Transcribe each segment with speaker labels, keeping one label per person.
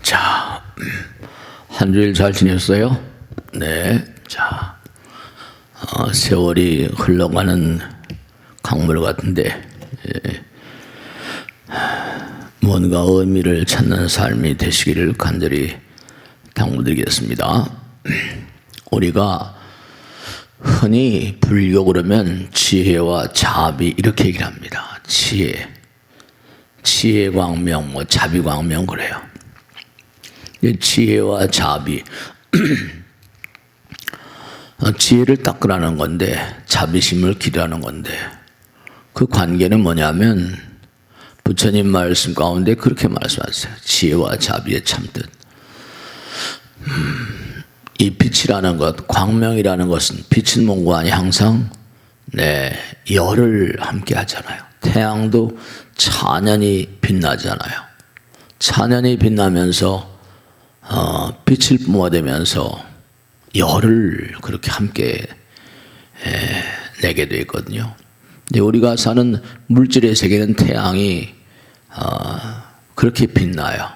Speaker 1: 자, 한 주일 잘 지냈어요? 네. 자, 세월이 흘러가는 강물 같은데, 뭔가 의미를 찾는 삶이 되시기를 간절히 당부드리겠습니다. 우리가 흔히 불교 그러면 지혜와 자비 이렇게 얘기를 합니다. 지혜 광명, 자비 광명 그래요. 지혜와 자비, 지혜를 닦으라는 건데 자비심을 기르라는 건데 그 관계는 뭐냐면 부처님 말씀 가운데 그렇게 말씀하세요. 지혜와 자비의 참뜻. 이 빛이라는 것, 광명이라는 것은 빛은 뭔가니 항상 열을 함께 하잖아요. 태양도 찬연히 빛나잖아요. 찬연히 빛나면서 빛을 뿜어대면서 열을 그렇게 함께 내게 되어 있거든요. 근데 우리가 사는 물질의 세계는 태양이 그렇게 빛나요.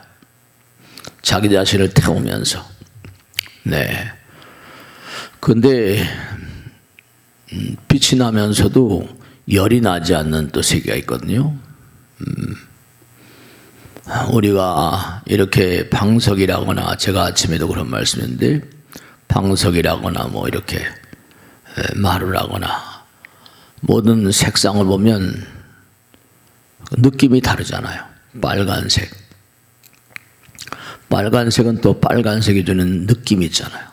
Speaker 1: 자기 자신을 태우면서. 근데 빛이 나면서도 열이 나지 않는 또 세계가 있거든요. 우리가 이렇게 방석이라거나, 제가 아침에도 그런 말씀인데, 방석이라거나 뭐 이렇게 말을 하거나 모든 색상을 보면 느낌이 다르잖아요. 빨간색은 또 빨간색이 주는 느낌이 있잖아요.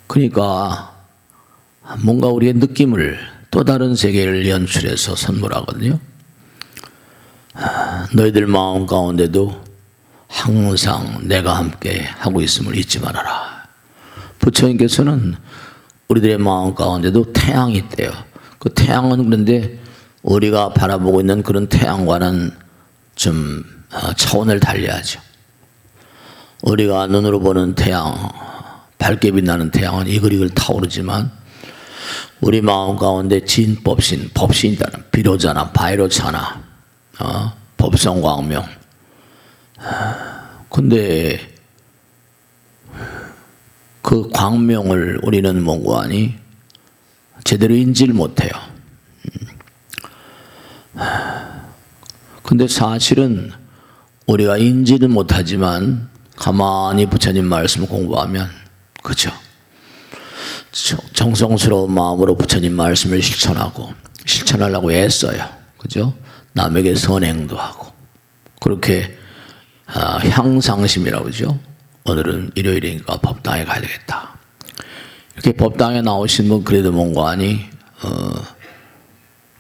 Speaker 1: 그러니까 뭔가 우리의 느낌을, 또 다른 세계를 연출해서 선물하거든요. 너희들 마음 가운데도 항상 내가 함께 하고 있음을 잊지 말아라. 부처님께서는 우리들의 마음 가운데도 태양이 있대요. 그 태양은 그런데 우리가 바라보고 있는 그런 태양과는 좀 차원을 달리하죠. 우리가 눈으로 보는 태양, 밝게 빛나는 태양은 이글이글 타오르지만 우리 마음 가운데 진법신, 법신이 있다는 비로자나 바이로차나 법성광명. 근데 그 광명을 우리는 뭔가니 제대로 인지를 못해요. 근데 사실은 우리가 인지는 못하지만 가만히 부처님 말씀을 공부하면, 그죠? 정성스러운 마음으로 부처님 말씀을 실천하려고 애써요. 그죠? 남에게 선행도 하고. 그렇게 향상심이라고 그러죠. 오늘은 일요일이니까 법당에 가야 되겠다. 이렇게 법당에 나오신 분 그래도 뭔가니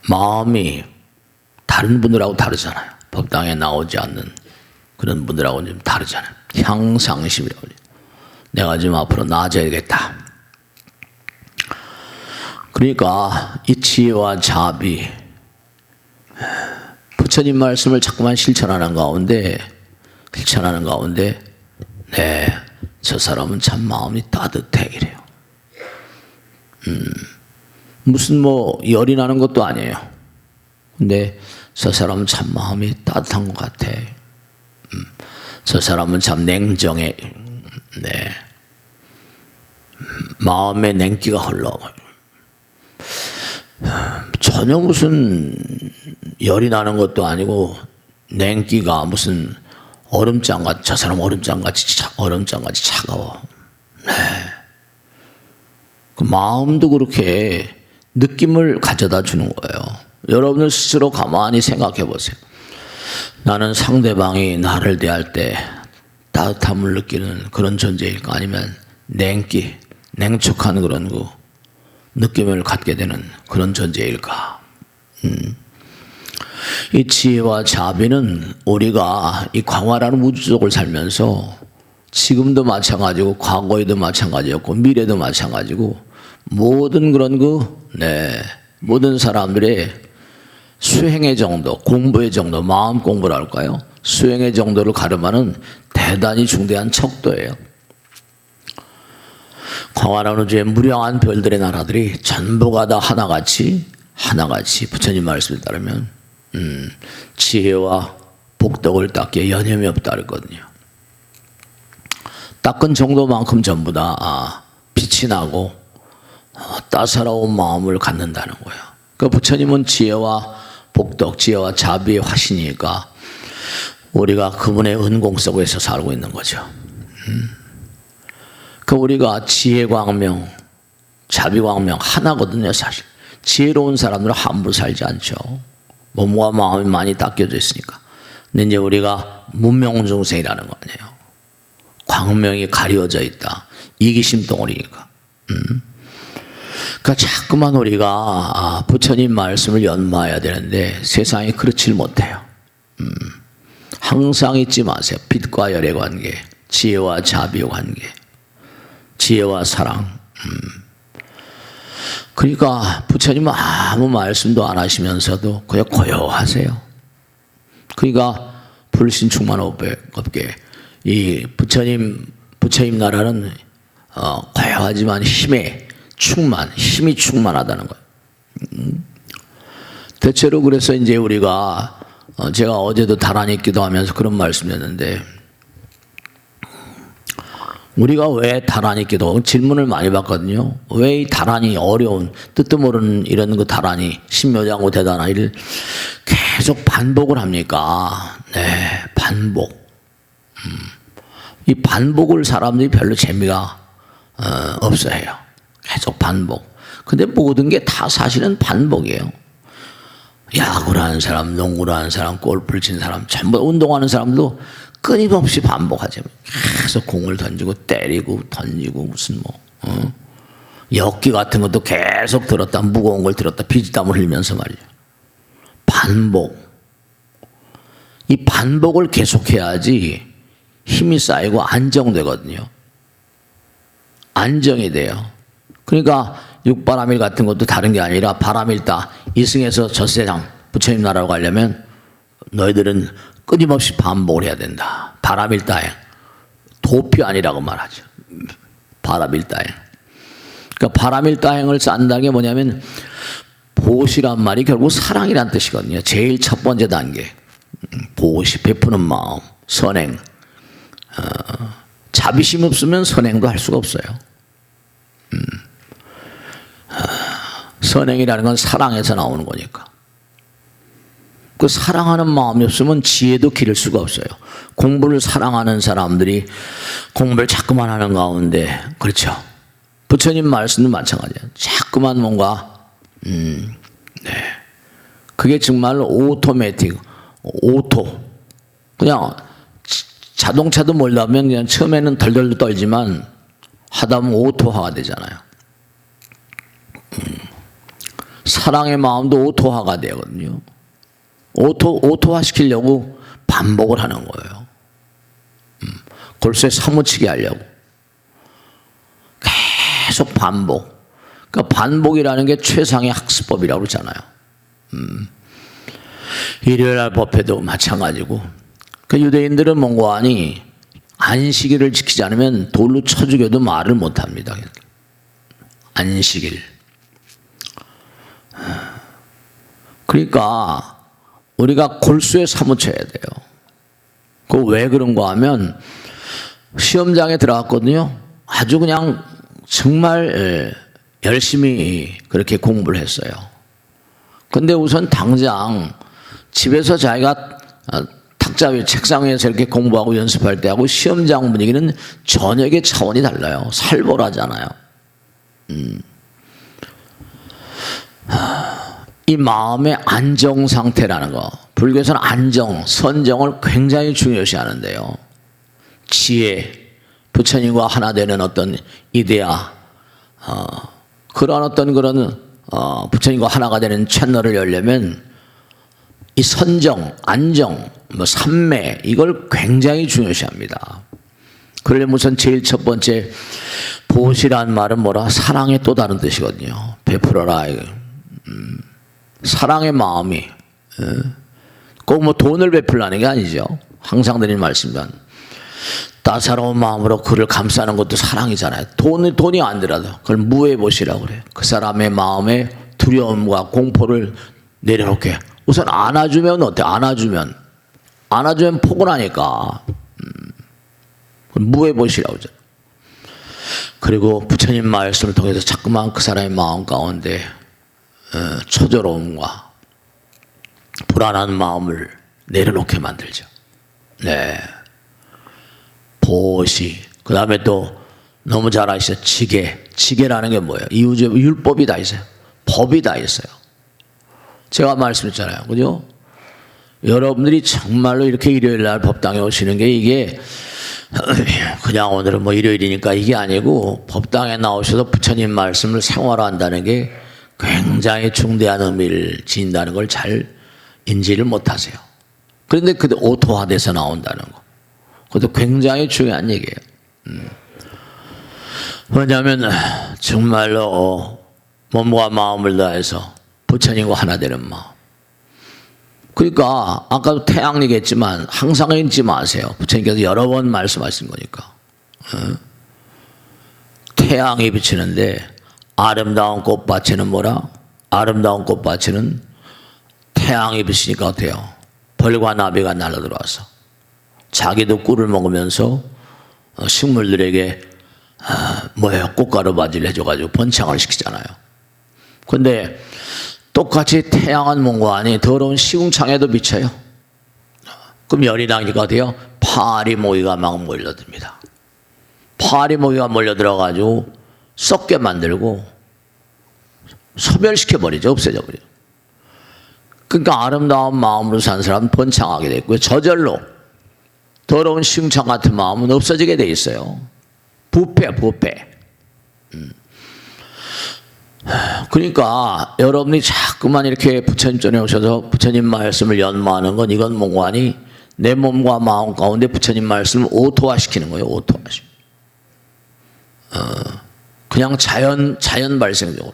Speaker 1: 마음이 다른 분들하고 다르잖아요. 법당에 나오지 않는 그런 분들하고는 좀 다르잖아요. 향상심이라고 그러죠. 내가 좀 앞으로 나아져야겠다. 그러니까 이 지혜와 자비, 부처님 말씀을 자꾸만 실천하는 가운데 저 사람은 참 마음이 따뜻해 이래요. 무슨 열이 나는 것도 아니에요. 근데 저 사람은 참 마음이 따뜻한 것 같아. 저 사람은 참 냉정해. 마음에 냉기가 흘러. 전혀 무슨 열이 나는 것도 아니고 냉기가 무슨 얼음장같이, 저 사람 얼음장같이 차가워. 그 마음도 그렇게 느낌을 가져다 주는 거예요. 여러분들 스스로 가만히 생각해 보세요. 나는 상대방이 나를 대할 때 따뜻함을 느끼는 그런 존재일까? 아니면 냉촉한 그런 느낌을 갖게 되는 그런 존재일까? 이 지혜와 자비는 우리가 이 광활한 우주 속을 살면서 지금도 마찬가지고 과거에도 마찬가지였고 미래도 마찬가지고 모든 그런 모든 사람들의 수행의 정도, 공부의 정도, 마음 공부를 할까요? 수행의 정도를 가름하는 대단히 중대한 척도예요. 광활한 우주의 무량한 별들의 나라들이 전부가 다 하나같이 부처님 말씀에 따르면 지혜와 복덕을 닦기에 여념이 없다 그랬거든요. 닦은 정도만큼 전부 다 빛이 나고 따사로운 마음을 갖는다는 거예요. 그 부처님은 지혜와 복덕, 지혜와 자비의 화신이니까 우리가 그분의 은공 속에서 살고 있는 거죠. 그 우리가 지혜 광명, 자비 광명 하나거든요, 사실. 지혜로운 사람들은 함부로 살지 않죠. 몸과 마음이 많이 닦여져 있으니까. 근데 이제 우리가 문명중생이라는 거 아니에요. 광명이 가려져 있다. 이기심 덩어리니까. 그러니까 자꾸만 우리가 부처님 말씀을 연마해야 되는데 세상이 그렇지 못해요. 항상 잊지 마세요. 빛과 열의 관계, 지혜와 자비의 관계, 지혜와 사랑. 그러니까 부처님은 아무 말씀도 안 하시면서도 그냥 고요하세요. 그러니까 불신충만 없게 이 부처님 나라는 고요하지만 힘이 충만하다는 거예요. 대체로 그래서 이제 우리가 제가 어제도 다란히 기도하면서 그런 말씀드렸는데 우리가 왜 다란히 기도 질문을 많이 받거든요. 왜 이 다란히 어려운 뜻도 모르는 이런 그 다란히 신묘장구 대단하이를 계속 반복을 합니까? 네, 반복. 이 반복을 사람들이 별로 재미가 없어해요. 계속 반복. 근데 모든 게 다 사실은 반복이에요. 야구를 하는 사람, 농구를 하는 사람, 골프를 친 사람, 전부 운동하는 사람도 끊임없이 반복하죠. 계속 공을 던지고 때리고 던지고 무슨 역기 같은 것도 계속 들었다, 무거운 걸 들었다, 피지땀을 흘리면서 말이죠. 반복. 이 반복을 계속해야지 힘이 쌓이고 안정되거든요. 안정이 돼요. 그러니까 육바람일 같은 것도 다른 게 아니라 바람일다 이승에서 젖세상 부처님 나라로 가려면 너희들은 끊임없이 반복을 해야 된다. 바람일다행. 도피 아니라고 말하죠. 바람일다행. 그러니까 바람일다행을 쌓는다는 게 뭐냐면 보시란 말이 결국 사랑이란 뜻이거든요. 제일 첫 번째 단계. 보시, 베푸는 마음, 선행. 자비심 없으면 선행도 할 수가 없어요. 선행이라는 건 사랑에서 나오는 거니까. 그 사랑하는 마음이 없으면 지혜도 기를 수가 없어요. 공부를 사랑하는 사람들이 공부를 자꾸만 하는 가운데, 그렇죠. 부처님 말씀도 마찬가지예요. 자꾸만 뭔가, 그게 정말로 오토매틱, 그냥 자동차도 몰라면 그냥 처음에는 덜덜 떨지만 하다 보면 오토화가 되잖아요. 사랑의 마음도 오토화가 되거든요. 오토화 시키려고 반복을 하는 거예요. 골수에 사무치게 하려고. 계속 반복. 그러니까 반복이라는 게 최상의 학습법이라고 그러잖아요. 일요일날 법회도 마찬가지고. 그 유대인들은 뭔가 하니 안식일을 지키지 않으면 돌로 쳐 죽여도 말을 못합니다. 안식일. 그러니까 우리가 골수에 사무쳐야 돼요. 그 왜 그런가 하면 시험장에 들어갔거든요. 아주 그냥 정말 열심히 그렇게 공부를 했어요. 근데 우선 당장 집에서 자기가 탁자 위, 책상 위에서 이렇게 공부하고 연습할 때하고 시험장 분위기는 저녁의 차원이 달라요. 살벌하잖아요. 이 마음의 안정 상태라는 거. 불교에서는 안정, 선정을 굉장히 중요시 하는데요. 지혜, 부처님과 하나 되는 어떤 이데아, 그런 어떤 그런 부처님과 하나가 되는 채널을 열려면 이 선정, 안정, 삼매 이걸 굉장히 중요시합니다. 그러려면 우선 제일 첫 번째 보시란 말은 뭐라? 사랑의 또 다른 뜻이거든요. 베풀어라. 사랑의 마음이 꼭 뭐 돈을 베풀라는 게 아니죠. 항상 드리는 말씀입니다. 따사로운 마음으로 그를 감싸는 것도 사랑이잖아요. 돈이 안 들어도 그걸 무해 보시라고 그래요. 그 사람의 마음에 두려움과 공포를 내려놓게. 우선 안아주면 어때? 안아주면 안아주면 포근하니까 무해보시라고 하죠. 그리고 부처님 말씀을 통해서 자꾸만 그 사람의 마음 가운데 초조로움과 불안한 마음을 내려놓게 만들죠. 네. 보시. 그 다음에 또 너무 잘 아시죠? 지계. 지계라는 게 뭐예요? 이 우주에 율법이 다 있어요. 법이 다 있어요. 제가 말씀했잖아요. 그죠? 여러분들이 정말로 이렇게 일요일 날 법당에 오시는 게 이게 그냥 오늘은 뭐 일요일이니까 이게 아니고 법당에 나오셔서 부처님 말씀을 생활한다는 게 굉장히 중대한 의미를 지닌다는 걸 잘 인지를 못하세요. 그런데 그때 오토화돼서 나온다는 거. 그것도 굉장히 중요한 얘기예요. 왜냐하면 정말로 몸과 마음을 다해서 부처님과 하나 되는 마음. 그러니까 아까도 태양 얘기했지만 항상 잊지 마세요. 부처님께서 여러 번 말씀하신 거니까. 태양이 비치는데 아름다운 꽃밭에는 뭐라? 아름다운 꽃밭에는 태양이 비치니까 어때요? 벌과 나비가 날아들어와서 자기도 꿀을 먹으면서 식물들에게 뭐예요? 꽃가루 바지를 해줘가지고 번창을 시키잖아요. 근데 똑같이 태양은 몽고하니 더러운 시궁창에도 비쳐요. 그럼 열이 나니까 어때요? 파리 모기가 막 몰려듭니다. 파리 모기가 몰려들어가지고 썩게 만들고 소멸시켜버리죠. 없애져버려요. 그러니까 아름다운 마음으로 산 사람은 번창하게 돼 있고요. 저절로 더러운 시궁창 같은 마음은 없어지게 돼 있어요. 부패. 그러니까 여러분이 자꾸만 이렇게 부처님 전에 오셔서 부처님 말씀을 연마하는 건 이건 몽환이 내 몸과 마음 가운데 부처님 말씀을 오토화시키는 거예요. 오토화시키는. 그냥 자연 발생적으로.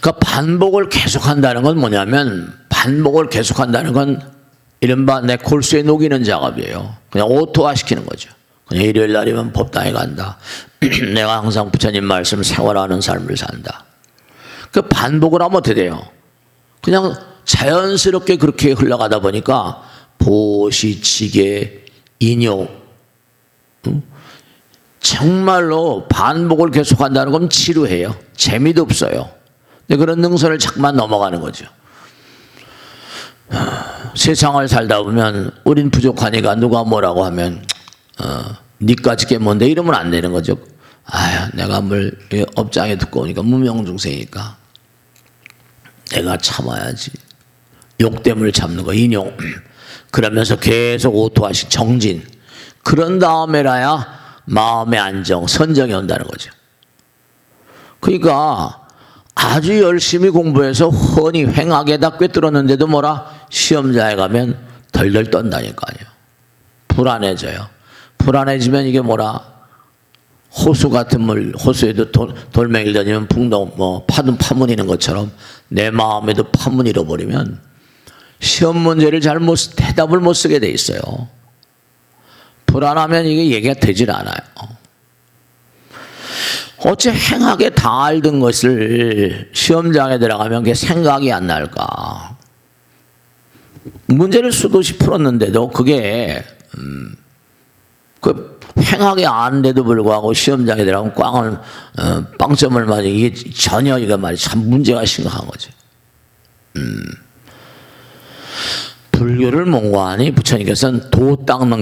Speaker 1: 그러니까 반복을 계속한다는 건 뭐냐면 반복을 계속한다는 건 이른바 내 골수에 녹이는 작업이에요. 그냥 오토화시키는 거죠. 그냥 일요일 날이면 법당에 간다. 내가 항상 부처님 말씀을 생활하는 삶을 산다. 그 반복을 하면 어떻게 돼요? 그냥 자연스럽게 그렇게 흘러가다 보니까 보시, 지계, 인욕 정말로 반복을 계속한다는 건 지루해요. 재미도 없어요. 근데 그런 능선을 자꾸만 넘어가는 거죠. 세상을 살다 보면 우린 부족하니까 누가 뭐라고 하면 니까지 게 뭔데 이러면 안 되는 거죠. 아야 내가 뭘 업장에 듣고 오니까 무명중생이니까 내가 참아야지. 욕됨을 참는 거 인용. 그러면서 계속 오토화식 정진. 그런 다음에라야 마음의 안정, 선정이 온다는 거죠. 그러니까 아주 열심히 공부해서 훤히 횡하게다 꿰뚫었는데도 뭐라 시험장에 가면 덜덜 떤다니까요. 불안해져요. 불안해지면 이게 뭐라 호수 같은 물, 호수에도 돌멩이를 던지면 풍덩 파문이는 것처럼 내 마음에도 파문이 일어버리면 시험 문제를 대답을 못 쓰게 돼 있어요. 불안하면 이게 얘기가 되질 않아요. 어째 행하게 다 알던 것을 시험장에 들어가면 그게 생각이 안 날까? 문제를 수도시 풀었는데도 그게 그 행하게 아는데도 불구하고 시험장에 들어가면 빵점을 맞으면 이게 전혀 이거 말이 참 문제가 심각한 거죠. 불교를 몽고하니 부처님께서는 도 닦는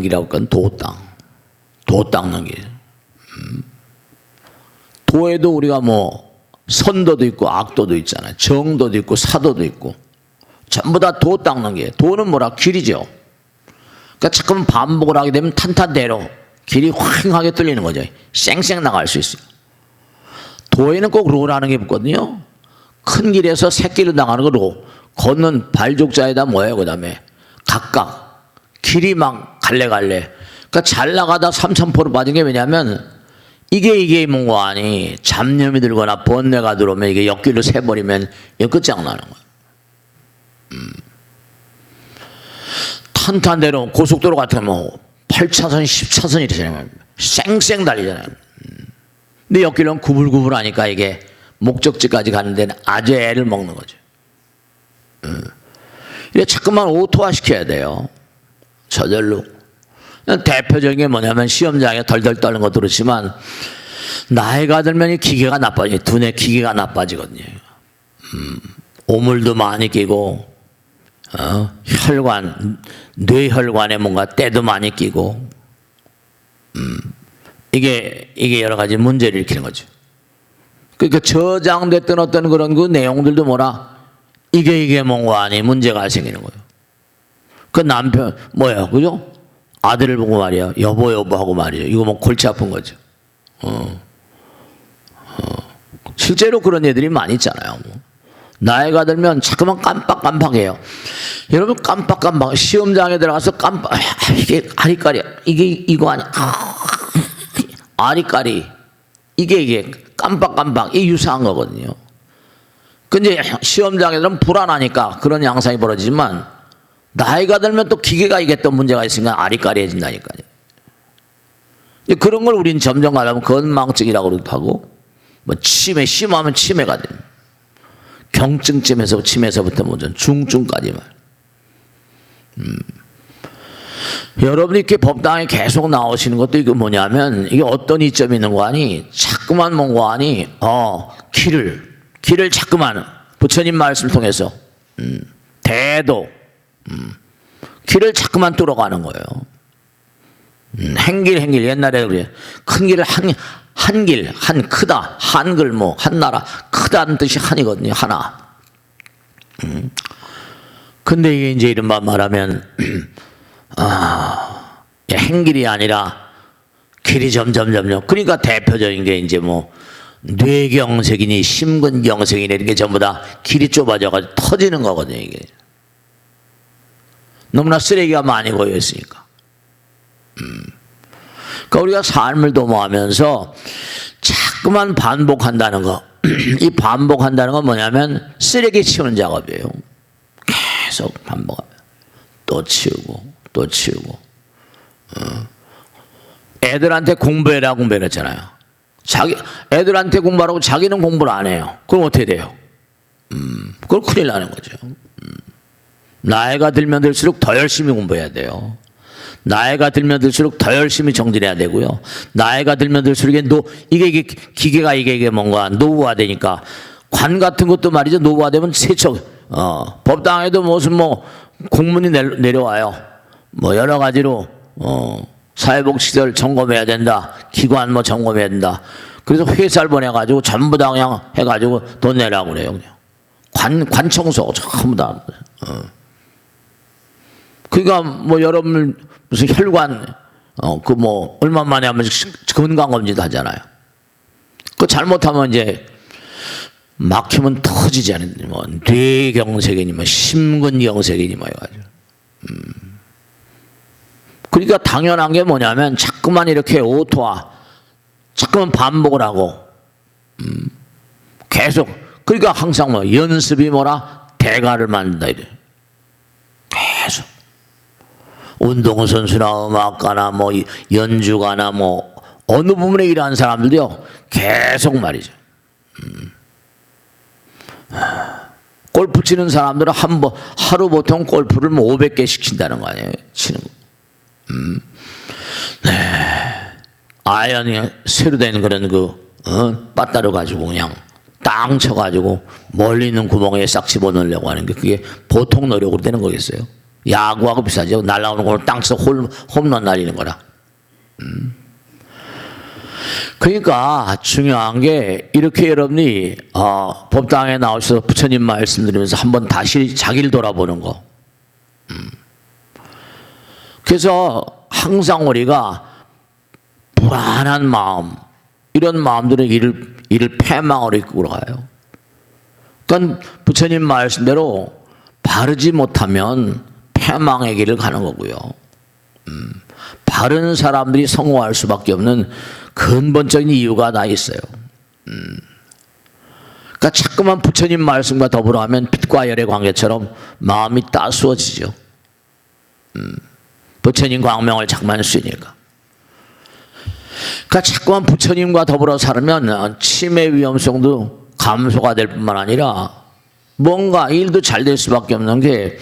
Speaker 1: 기라고 했거든. 도 닦는 길. 도에도 우리가 뭐 선도도 있고 악도도 있잖아요. 정도도 있고 사도도 있고 전부 다 도 닦는 게. 도는 뭐라? 길이죠. 그러니까 자꾸만 반복을 하게 되면 탄탄대로 길이 휑하게 뚫리는 거죠. 쌩쌩 나갈 수 있어요. 도에는 꼭 로라는 게 붙거든요. 큰 길에서 새길로 나가는 거 로. 걷는 발족자에다 뭐예요? 그 다음에 각각 길이 막 갈래갈래. 그러니까 잘 나가다 삼천포로 빠진 게 왜냐면 이게 뭔가 아니 잡념이 들거나 번뇌가 들어오면 이게 옆길로 새버리면 이거 끝장나는 거예요. 탄탄대로 고속도로 같은 뭐 8차선 10차선 이러잖아요. 쌩쌩 달리잖아요. 근데 옆길로는 구불구불하니까 이게 목적지까지 가는 데는 아주 애를 먹는 거죠. 이래 자꾸만 오토화 시켜야 돼요. 저절로. 대표적인 게 뭐냐면 시험장에 덜덜 떠는 것도 그렇지만 나이가 들면 이 기계가 나빠져요. 두뇌 기계가 나빠지거든요. 오물도 많이 끼고 혈관, 뇌혈관에 뭔가 때도 많이 끼고 이게 여러 가지 문제를 일으키는 거죠. 그러니까 저장됐던 어떤 그런 그 내용들도 뭐라 이게 뭔가 아니 문제가 생기는 거예요. 그 남편 뭐야 그죠? 아들을 보고 말이야 여보 하고 말이에요. 이거 뭐 골치 아픈 거죠. 실제로 그런 애들이 많이 있잖아요. 뭐. 나이가 들면 자꾸만 깜빡깜빡해요. 여러분 깜빡깜빡 시험장에 들어가서 깜빡 이게 아리까리 이거 아니 아리까리 이게 깜빡깜빡 이 유사한 거거든요. 근데 시험장에서는 불안하니까 그런 양상이 벌어지지만 나이가 들면 또 기계가 이게 또 문제가 있으니까 아리까리해진다니까요. 그런 걸 우린 점점 가려면 건망증이라고 하고 뭐 치매 심하면 치매가 됩니다. 경증쯤에서 치매에서부터 먼저 중증까지만. 여러분이 이렇게 법당에 계속 나오시는 것도 이거 뭐냐면 이게 어떤 이점이 있는 거 아니 자꾸만 뭔가 아니 길을 자꾸만 부처님 말씀을 통해서 대도 길을 자꾸만 뚫어가는 거예요. 행길 옛날에 그래 큰 길을 한 크다 한글 뭐 한나라 크다는 뜻이 한이거든요. 하나. 근데 이게 이제 이른바 말하면 행길이 아니라 길이 점점 그러니까 대표적인 게 이제 뭐 뇌경색이니 심근경색이니 이런 게 전부 다 길이 좁아져가지고 터지는 거거든요. 이게 너무나 쓰레기가 많이 고여 있으니까. 그러니까 우리가 삶을 도모하면서 자꾸만 반복한다는 거. 이 반복한다는 건 뭐냐면 쓰레기 치우는 작업이에요. 계속 반복하면 또 치우고 또 치우고. 애들한테 공부해라 했잖아요. 애들한테 공부하라고 자기는 공부를 안 해요. 그럼 어떻게 돼요? 그건 큰일 나는 거죠. 나이가 들면 들수록 더 열심히 공부해야 돼요. 나이가 들면 들수록 더 열심히 정진해야 되고요. 나이가 들면 들수록 이게 기계가 이게 뭔가 노후화되니까 관 같은 것도 말이죠. 노후화되면 세척 법당에도 무슨 뭐 공문이 내려와요. 뭐 여러 가지로 사회복지시설 점검해야 된다. 기관 뭐 점검해야 된다. 그래서 회사를 보내가지고 전부 다 그냥 해가지고 돈 내라고 그래요. 그냥 관 청소 전부 다. 그러니까 뭐 여러분 무슨 혈관 그 뭐 얼마 만에 하면 건강검진도 하잖아요. 그 잘못하면 이제 막히면 터지지 않는 뭐 뇌경색이니 뭐 심근경색이니 뭐 해가지고. 그러니까 당연한 게 뭐냐면 자꾸만 이렇게 오토화, 자꾸만 반복을 하고 계속 그러니까 항상 뭐 연습이 뭐라 대가를 만든다 이래. 계속 운동선수나 음악가나 뭐 연주가나 뭐 어느 부분에 일하는 사람들도요 계속 말이죠. 골프 치는 사람들은 하루 보통 골프를 뭐 500개씩 친다는 거 아니에요? 치는 거. 아연이 새로 된 그런 빠따로 가지고 그냥 땅 쳐가지고 멀리 있는 구멍에 싹 집어넣으려고 하는 게 그게 보통 노력으로 되는 거겠어요? 야구하고 비슷하죠. 날아오는 걸 땅 쳐서 홈런 날리는 거라. 그러니까 중요한 게 이렇게 여러분이 법당에 나오셔서 부처님 말씀 드리면서 한번 다시 자기를 돌아보는 거. 그래서 항상 우리가 불안한 마음 이런 마음들은 이를 패망으로 이끌어 가요. 그러니까 부처님 말씀대로 바르지 못하면 패망의 길을 가는 거고요. 바른 사람들이 성공할 수밖에 없는 근본적인 이유가 다 있어요. 그러니까 자꾸만 부처님 말씀과 더불어 하면 빛과 열의 관계처럼 마음이 따스워지죠. 부처님 광명을 자꾸만 쓰니까. 그러니까 자꾸만 부처님과 더불어 살면 치매 위험성도 감소가 될 뿐만 아니라 뭔가 일도 잘 될 수밖에 없는 게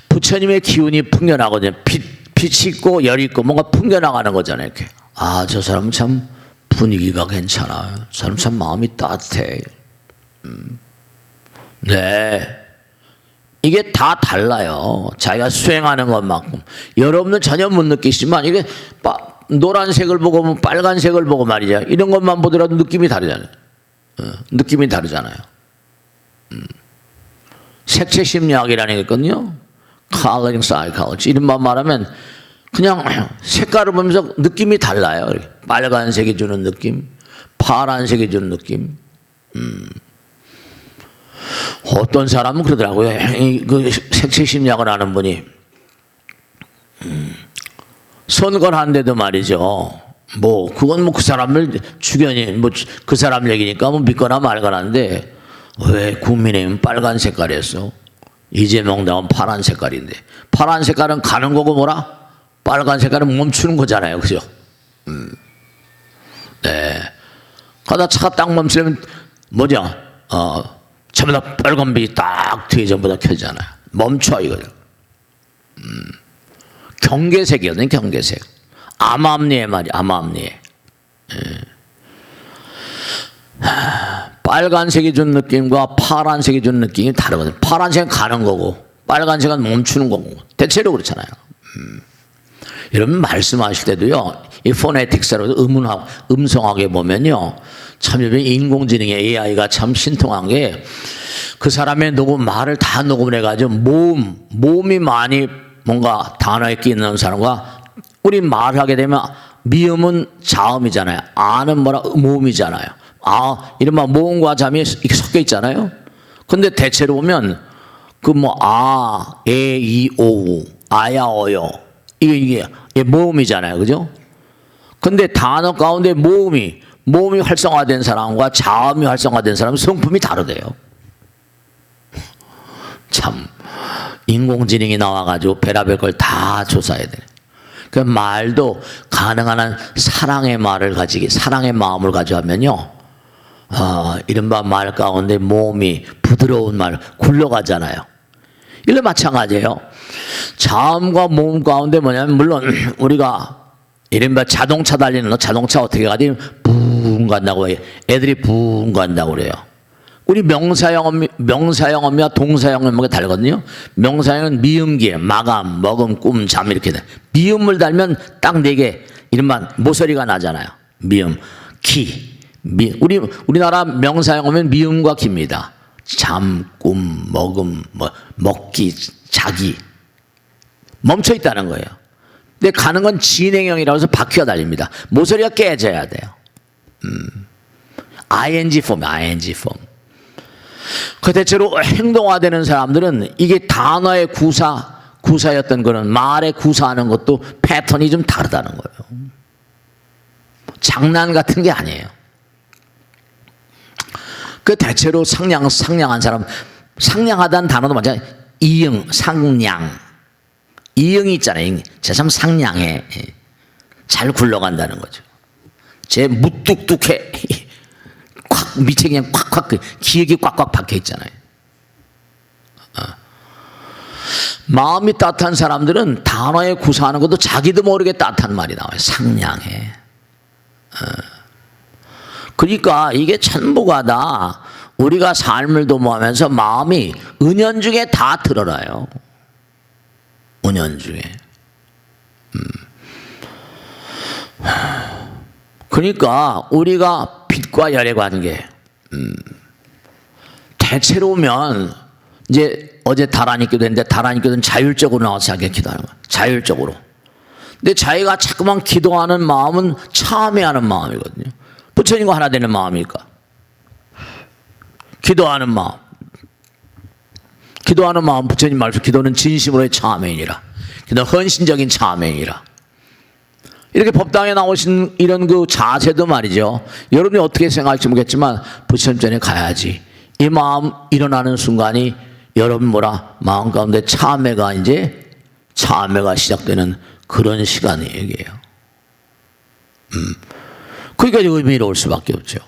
Speaker 1: 부처님의 기운이 풍겨나거든요. 빛이 있고 열이 있고 뭔가 풍겨나가는 거잖아요. 이렇게. 아, 저 사람은 참 분위기가 괜찮아요. 저 사람 참 마음이 따뜻해. 네. 이게 다 달라요. 자기가 수행하는 것만큼. 여러분은 전혀 못 느끼시지만 이게 노란색을 보고 뭐 빨간색을 보고 말이죠. 이런 것만 보더라도 느낌이 다르잖아요. 느낌이 다르잖아요. 색채 심리학이라는 게 있거든요. Coloring Psychology. 이른바 말하면 그냥 색깔을 보면서 느낌이 달라요. 빨간색이 주는 느낌, 파란색이 주는 느낌. 어떤 사람은 그러더라고요. 그 색채 심리학을 아는 분이 선거를 하는데도 말이죠. 뭐 그건 뭐 그 사람을 주견이 뭐 그 사람 얘기니까 뭐 믿거나 말거나인데 왜 국민의힘은 빨간 색깔이었어? 이재명 당은 파란 색깔인데 파란 색깔은 가는 거고 뭐라? 빨간 색깔은 멈추는 거잖아요, 그죠? 네. 가다 차가 딱 멈추면 뭐냐? 전부 다 빨간 빛이 딱 뒤에 전부 다 켜지잖아요. 멈춰 이거죠. 경계색이거든요, 경계색. 암암리에 말이야, 암암리에. 빨간색이 준 느낌과 파란색이 준 느낌이 다르거든요. 파란색은 가는 거고 빨간색은 멈추는 거고 대체로 그렇잖아요. 여러분 말씀하실 때도요, 이 포네틱스라고 음성하게 보면요, 참 인공지능의 AI가 참 신통한 게 그 사람의 말을 다 녹음을 해가지고 모음이 많이 뭔가 단어에 끼는 사람과 우리 말하게 되면 미음은 자음이잖아요. 아는 뭐라 모음이잖아요. 이른바 모음과 자음이 이렇게 섞여 있잖아요. 근데 대체로 보면 그 에, 이, 오, 아야, 어요. 이게 모음이잖아요. 그죠? 근데 단어 가운데 모음이 활성화된 사람과 자음이 활성화된 사람은 성품이 다르대요. 참, 인공지능이 나와가지고 별의별 걸 다 조사해야 돼. 그 말도 가능한 한 사랑의 마음을 가지고 하면요, 이른바 말 가운데 모음이 부드러운 말 굴러가잖아요. 이런 마찬가지예요. 자음과 모음 가운데 뭐냐면, 물론 우리가 이른바 자동차 달리는 자동차 어떻게 가지? 붕 간다고 해요. 애들이 붕 간다고 그래요. 우리 명사형어미와 동사형어미가 다르거든요. 명사형은 미음기에 마감, 먹음, 꿈, 잠 이렇게 돼. 미음을 달면 딱 4개 이른바 모서리가 나잖아요. 미음, 기. 우리나라 명사형어면 미음과 기입니다. 잠, 꿈, 먹음, 먹기, 자기. 멈춰 있다는 거예요. 근데 가는 건 진행형이라고 해서 바퀴가 달립니다. 모서리가 깨져야 돼요. ing 폼. 그 대체로 행동화되는 사람들은 이게 단어의 구사였던 그런 말에 구사하는 것도 패턴이 좀 다르다는 거예요. 장난 같은 게 아니에요. 그 대체로 상냥한 사람, 상냥하다는 단어도 맞아요. 이응, 상냥. 이응이 있잖아요. 쟤 참 상냥해. 잘 굴러간다는 거죠. 쟤 무뚝뚝해. 밑에 그냥 콱콱 기억이 꽉꽉 박혀 있잖아요. 마음이 따뜻한 사람들은 단어에 구사하는 것도 자기도 모르게 따뜻한 말이 나와요. 상냥해. 그러니까 이게 천부가 다 우리가 삶을 도모하면서 마음이 은연중에 다 드러나요. 은연중에. 그러니까 우리가 빛과 열의 관계, 대체로 보면 이제 어제 다란이기도 했는데 다란이기도는 자율적으로 나와서 자기가 기도하는 거야. 자율적으로. 근데 자기가 자꾸만 기도하는 마음은 참회하는 마음이거든요. 부처님과 하나 되는 마음이니까. 기도하는 마음 부처님 말씀 기도는 진심으로의 참회이니라. 기도는 헌신적인 참회이니라. 이렇게 법당에 나오신 이런 그 자세도 말이죠. 여러분이 어떻게 생각할지 모르겠지만 부처님 전에 가야지. 이 마음 일어나는 순간이 여러분 마음 가운데 참회가 시작되는 그런 시간이 얘기예요. 그러니까 의미로울 수밖에 없죠.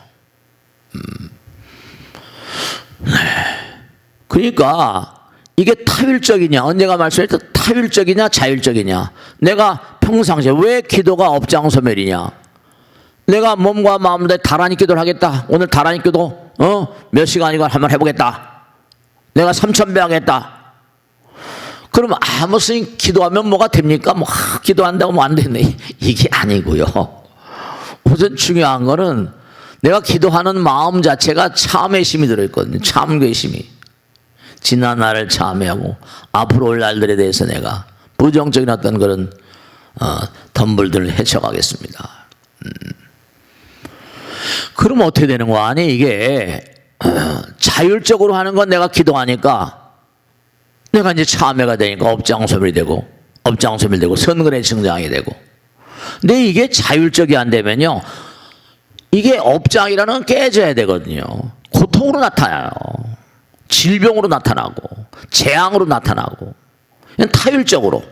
Speaker 1: 네. 그러니까 이게 타율적이냐, 언제가 말씀했죠? 타율적이냐 자율적이냐. 내가 평상시에 왜 기도가 업장소멸이냐. 내가 몸과 마음으로 다란히 기도를 하겠다. 오늘 다란히 기도 몇 시간이건 한번 해보겠다. 내가 3,000배 하겠다. 그럼 아무 스님 기도하면 뭐가 됩니까? 뭐 기도한다고 뭐 안 되네. 이게 아니고요. 우선 중요한 거는 내가 기도하는 마음 자체가 참의 심이 들어있거든요. 참의 심이. 지난 날을 참회하고 앞으로 올 날들에 대해서 내가 부정적인 어떤 그런 덤불들을 헤쳐가겠습니다. 그럼 어떻게 되는 거 아니? 이게 자율적으로 하는 건 내가 기도하니까 내가 이제 참회가 되니까 업장소멸이 되고 업장소멸되고 선근의 증장이 되고. 근데 이게 자율적이 안 되면요, 이게 업장이라는 건 깨져야 되거든요. 고통으로 나타나요. 질병으로 나타나고 재앙으로 나타나고 그냥 타율적으로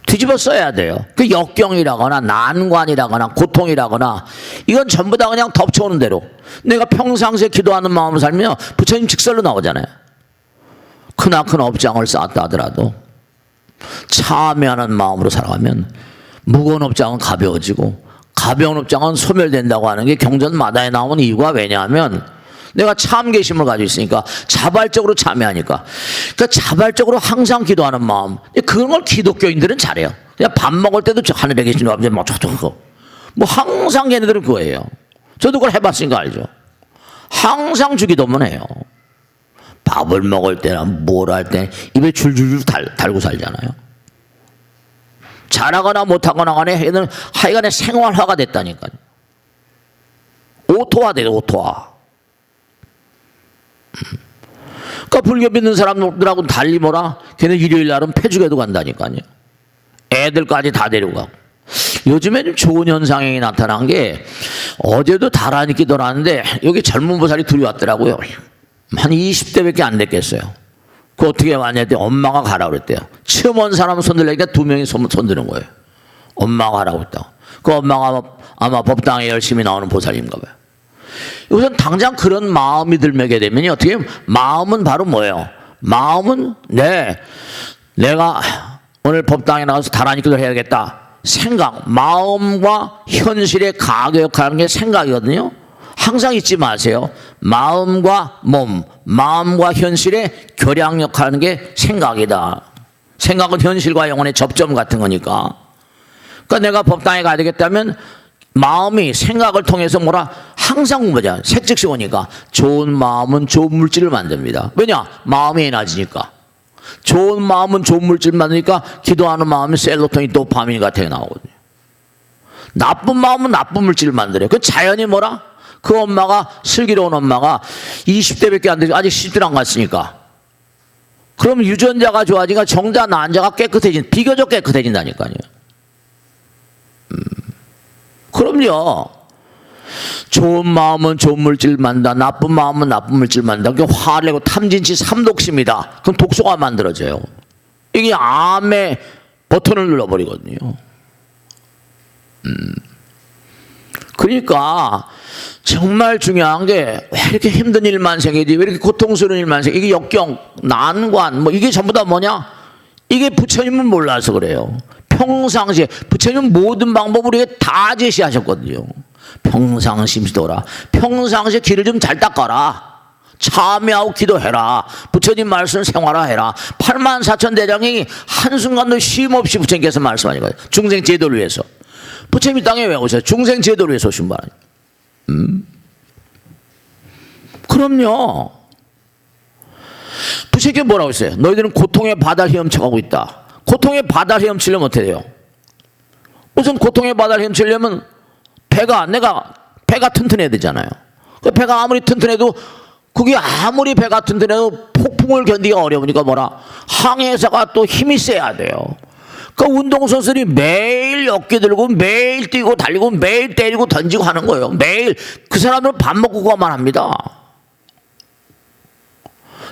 Speaker 1: 뒤집어 써야 돼요. 그 역경이라거나 난관이라거나 고통이라거나 이건 전부 다 그냥 덮쳐오는 대로 내가 평상시에 기도하는 마음으로 살면 부처님 직설로 나오잖아요. 크나큰 업장을 쌓았다 하더라도 참여하는 마음으로 살아가면 무거운 업장은 가벼워지고 가벼운 업장은 소멸된다고 하는 게 경전마다에 나오는 이유가 왜냐하면 내가 참계심을 가지고 있으니까 자발적으로 참여하니까. 그러니까 자발적으로 항상 기도하는 마음. 그런 걸 기독교인들은 잘해요. 그냥 밥 먹을 때도 하늘에 계신 아버지 뭐 항상 걔네들은 그거예요. 저도 그걸 해봤으니까 알죠. 항상 주기도문 해요. 밥을 먹을 때나 뭘 할 때 입에 줄줄줄 달고 살잖아요. 잘하거나 못하거나 간에 얘는 하여간에 생활화가 됐다니까요. 오토화돼요. 오토화. 그러니까 불교 믿는 사람들하고 달리 뭐라, 걔는 일요일 날은 폐죽에도 간다니까요. 애들까지 다 데리고 가고. 요즘에 좀 좋은 현상이 나타난 게, 어제도 다란히 기도를 하는데 여기 젊은 보살이 둘이 왔더라고요. 한 20대밖에 안 됐겠어요. 그 어떻게 왔냐 했더니 엄마가 가라고 그랬대요. 처음 온 사람은 손들려니까 2명이 손드는 거예요. 엄마가 가라고 했다고. 그 엄마가 아마 법당에 열심히 나오는 보살인가 봐요. 우선 당장 그런 마음이 들게 되면 어떻게, 마음은 바로 뭐예요? 마음은 내가 오늘 법당에 나와서 다란히 기도를 해야겠다. 생각, 마음과 현실의 가격하는 게 생각이거든요. 항상 잊지 마세요. 마음과 몸, 마음과 현실의 교량역하는 게 생각이다. 생각은 현실과 영혼의 접점 같은 거니까. 그러니까 내가 법당에 가야 되겠다면 마음이 생각을 통해서 뭐라 항상 공부하자. 색즉시 오니까 좋은 마음은 좋은 물질을 만듭니다. 왜냐? 마음이 에너지니까. 좋은 마음은 좋은 물질을 만드니까 기도하는 마음이 셀로토닌, 도파민 같은 게 나오거든요. 나쁜 마음은 나쁜 물질을 만들어요. 그 자연이 뭐라? 그 엄마가, 슬기로운 엄마가 20대밖에 안 되고 아직 시들 안 갔으니까. 그럼 유전자가 좋아지니까 정자, 난자가 비교적 깨끗해진다니까요. 그럼요. 좋은 마음은 좋은 물질 만든다. 나쁜 마음은 나쁜 물질 만든다. 그게 화내고 탐진치 삼독심이다. 그럼 독소가 만들어져요. 이게 암의 버튼을 눌러버리거든요. 그러니까 정말 중요한 게, 왜 이렇게 힘든 일만 생기지, 왜 이렇게 고통스러운 일만 생기지, 이게 역경, 난관, 뭐 이게 전부 다 뭐냐? 이게 부처님은 몰라서 그래요. 평상시에 부처님은 모든 방법을 우리에게 다 제시하셨거든요. 평상심시도라. 평상시에 길을 좀 잘 닦아라. 참여하고 기도해라. 부처님 말씀 생활화해라. 84,000대장이 한순간도 쉼없이 부처님께서 말씀하신 거예요. 중생 제도를 위해서. 부처님이 땅에 왜 오셨어요? 중생 제도를 위해서 오신 분 아니에요. 그럼요. 부처님께 뭐라고 했어요? 너희들은 고통의 바다를 헤엄쳐가고 있다. 고통의 바다를 헤엄치려면 어떻게 돼요? 우선 고통의 바다를 헤엄치려면 배가 튼튼해야 되잖아요. 그 배가 아무리 튼튼해도, 그게 아무리 배가 튼튼해도 폭풍을 견디기가 어려우니까 뭐라? 항해사가 또 힘이 세야 돼요. 그 운동선수들이 매일 어깨 들고 매일 뛰고 달리고 매일 때리고 던지고 하는 거예요. 매일. 그 사람들은 밥 먹고 그것만 합니다.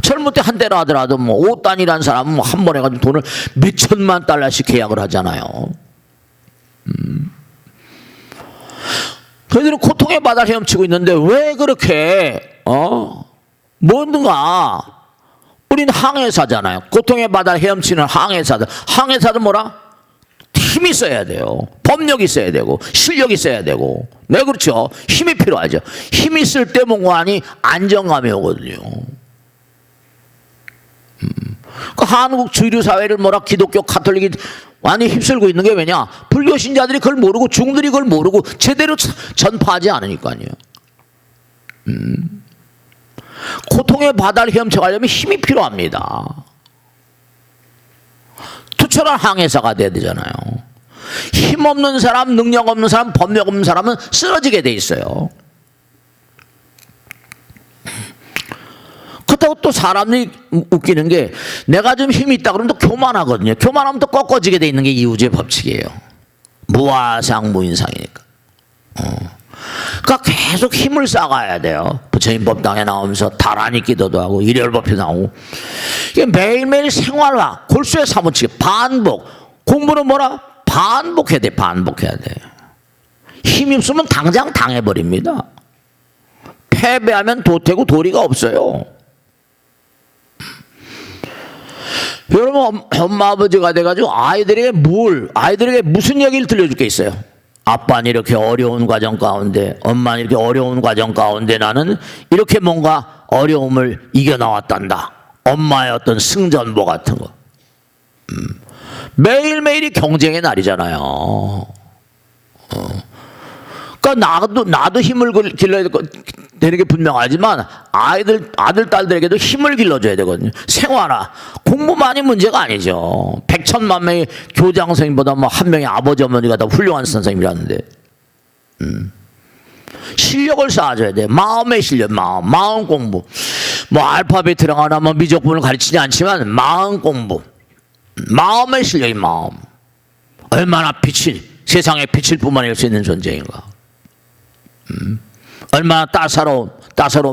Speaker 1: 젊을 때 한때라 하더라도 뭐 5단이라는 사람은 뭐 한 번에 가지고 돈을 몇 천만 달러씩 계약을 하잖아요. 그들은 고통의 바다를 헤엄치고 있는데 왜 그렇게 뭔가 우린 항해사잖아요. 고통의 바다를 헤엄치는 항해사들. 항해사들 뭐라? 힘이 있어야 돼요. 법력이 있어야 되고 실력이 있어야 되고. 네, 그렇죠. 힘이 필요하죠. 힘이 있을 때 뭔가 하니 안정감이 오거든요. 그 한국 주류 사회를 뭐라 기독교 카톨릭이 많이 휩쓸고 있는 게 왜냐? 불교 신자들이 그걸 모르고 중들이 그걸 모르고 제대로 전파하지 않으니까요. 고통의 바다를 헤엄쳐가려면 힘이 필요합니다. 투철한 항해사가 돼야 되잖아요. 힘없는 사람, 능력 없는 사람, 법력 없는 사람은 쓰러지게 돼 있어요. 그렇다고 또 사람이 웃기는 게 내가 좀 힘이 있다 그러면 또 교만하거든요. 교만하면 또 꺾어지게 돼 있는 게 이우주의 법칙이에요. 무아상 무인상이니까. 그러니까 계속 힘을 쌓아야 돼요. 부처님 법당에 나오면서 다란히 기도도 하고 일열법회 나오고 이게 매일매일 생활화 골수에 사무치게 반복. 공부는 뭐라? 반복해야 돼. 반복해야 돼. 힘이 없으면 당장 당해버립니다. 패배하면 도태고 도리가 없어요. 여러분 엄마 아버지가 돼가지고 아이들에게 무슨 얘기를 들려줄 게 있어요? 아빠는 이렇게 어려운 과정 가운데, 엄마는 이렇게 어려운 과정 가운데 나는 이렇게 뭔가 어려움을 이겨나왔단다. 엄마의 어떤 승전보 같은 거. 매일매일이 경쟁의 날이잖아요. 그러니까 나도 힘을 길러야 되는 게 분명하지만 아들, 딸들에게도 힘을 길러줘야 되거든요. 생활화. 공부만이 문제가 아니죠. 100천만 명의 교장 선생님보다 뭐 한 명의 아버지, 어머니가 더 훌륭한 선생님이라는데. 실력을 쌓아줘야 돼. 마음의 실력, 마음 공부. 뭐 알파벳이라거나 뭐 미적분을 가르치지 않지만 마음 공부. 마음의 실력이 마음. 얼마나 세상에 빛을 뿜어낼 수 있는 존재인가. 얼마나 따사로운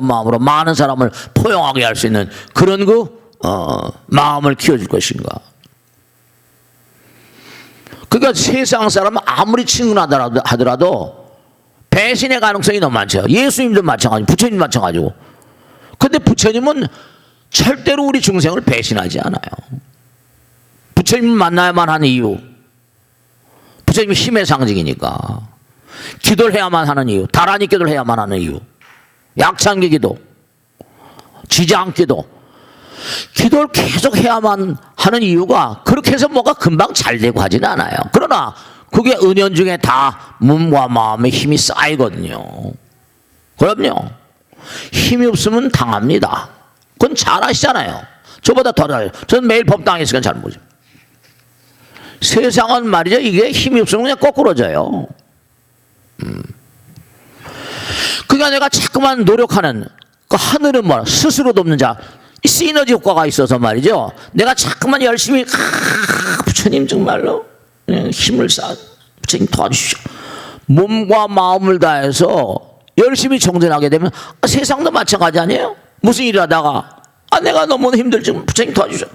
Speaker 1: 마음으로 많은 사람을 포용하게 할 수 있는 그런 마음을 키워줄 것인가. 그러니까 세상 사람은 아무리 친근하더라도 배신의 가능성이 너무 많죠. 예수님도 마찬가지고 부처님도 마찬가지고. 근데 부처님은 절대로 우리 중생을 배신하지 않아요. 부처님을 만나야만 하는 이유, 부처님이 힘의 상징이니까. 기도를 해야만 하는 이유, 다란히 기도를 해야만 하는 이유, 약창기 기도, 지장 기도, 기도를 계속 해야만 하는 이유가 그렇게 해서 뭐가 금방 잘 되고 하지는 않아요. 그러나 그게 은연중에 다 몸과 마음의 힘이 쌓이거든요. 그럼요. 힘이 없으면 당합니다. 그건 잘 아시잖아요. 저보다 더 알아요. 저는 매일 법당에 있으니까 잘 모르죠. 세상은 말이죠. 이게 힘이 없으면 그냥 거꾸로져요. 그러니까 내가 자꾸만 노력하는 그 하늘은 뭐야? 스스로 돕는 자. 이 시너지 효과가 있어서 말이죠. 내가 자꾸만 열심히 부처님 정말로 힘을 쌓아 부처님 도와주시오. 몸과 마음을 다해서 열심히 정진하게 되면 세상도 마찬가지 아니에요? 무슨 일을 하다가 내가 너무 힘들지 부처님 도와주시오.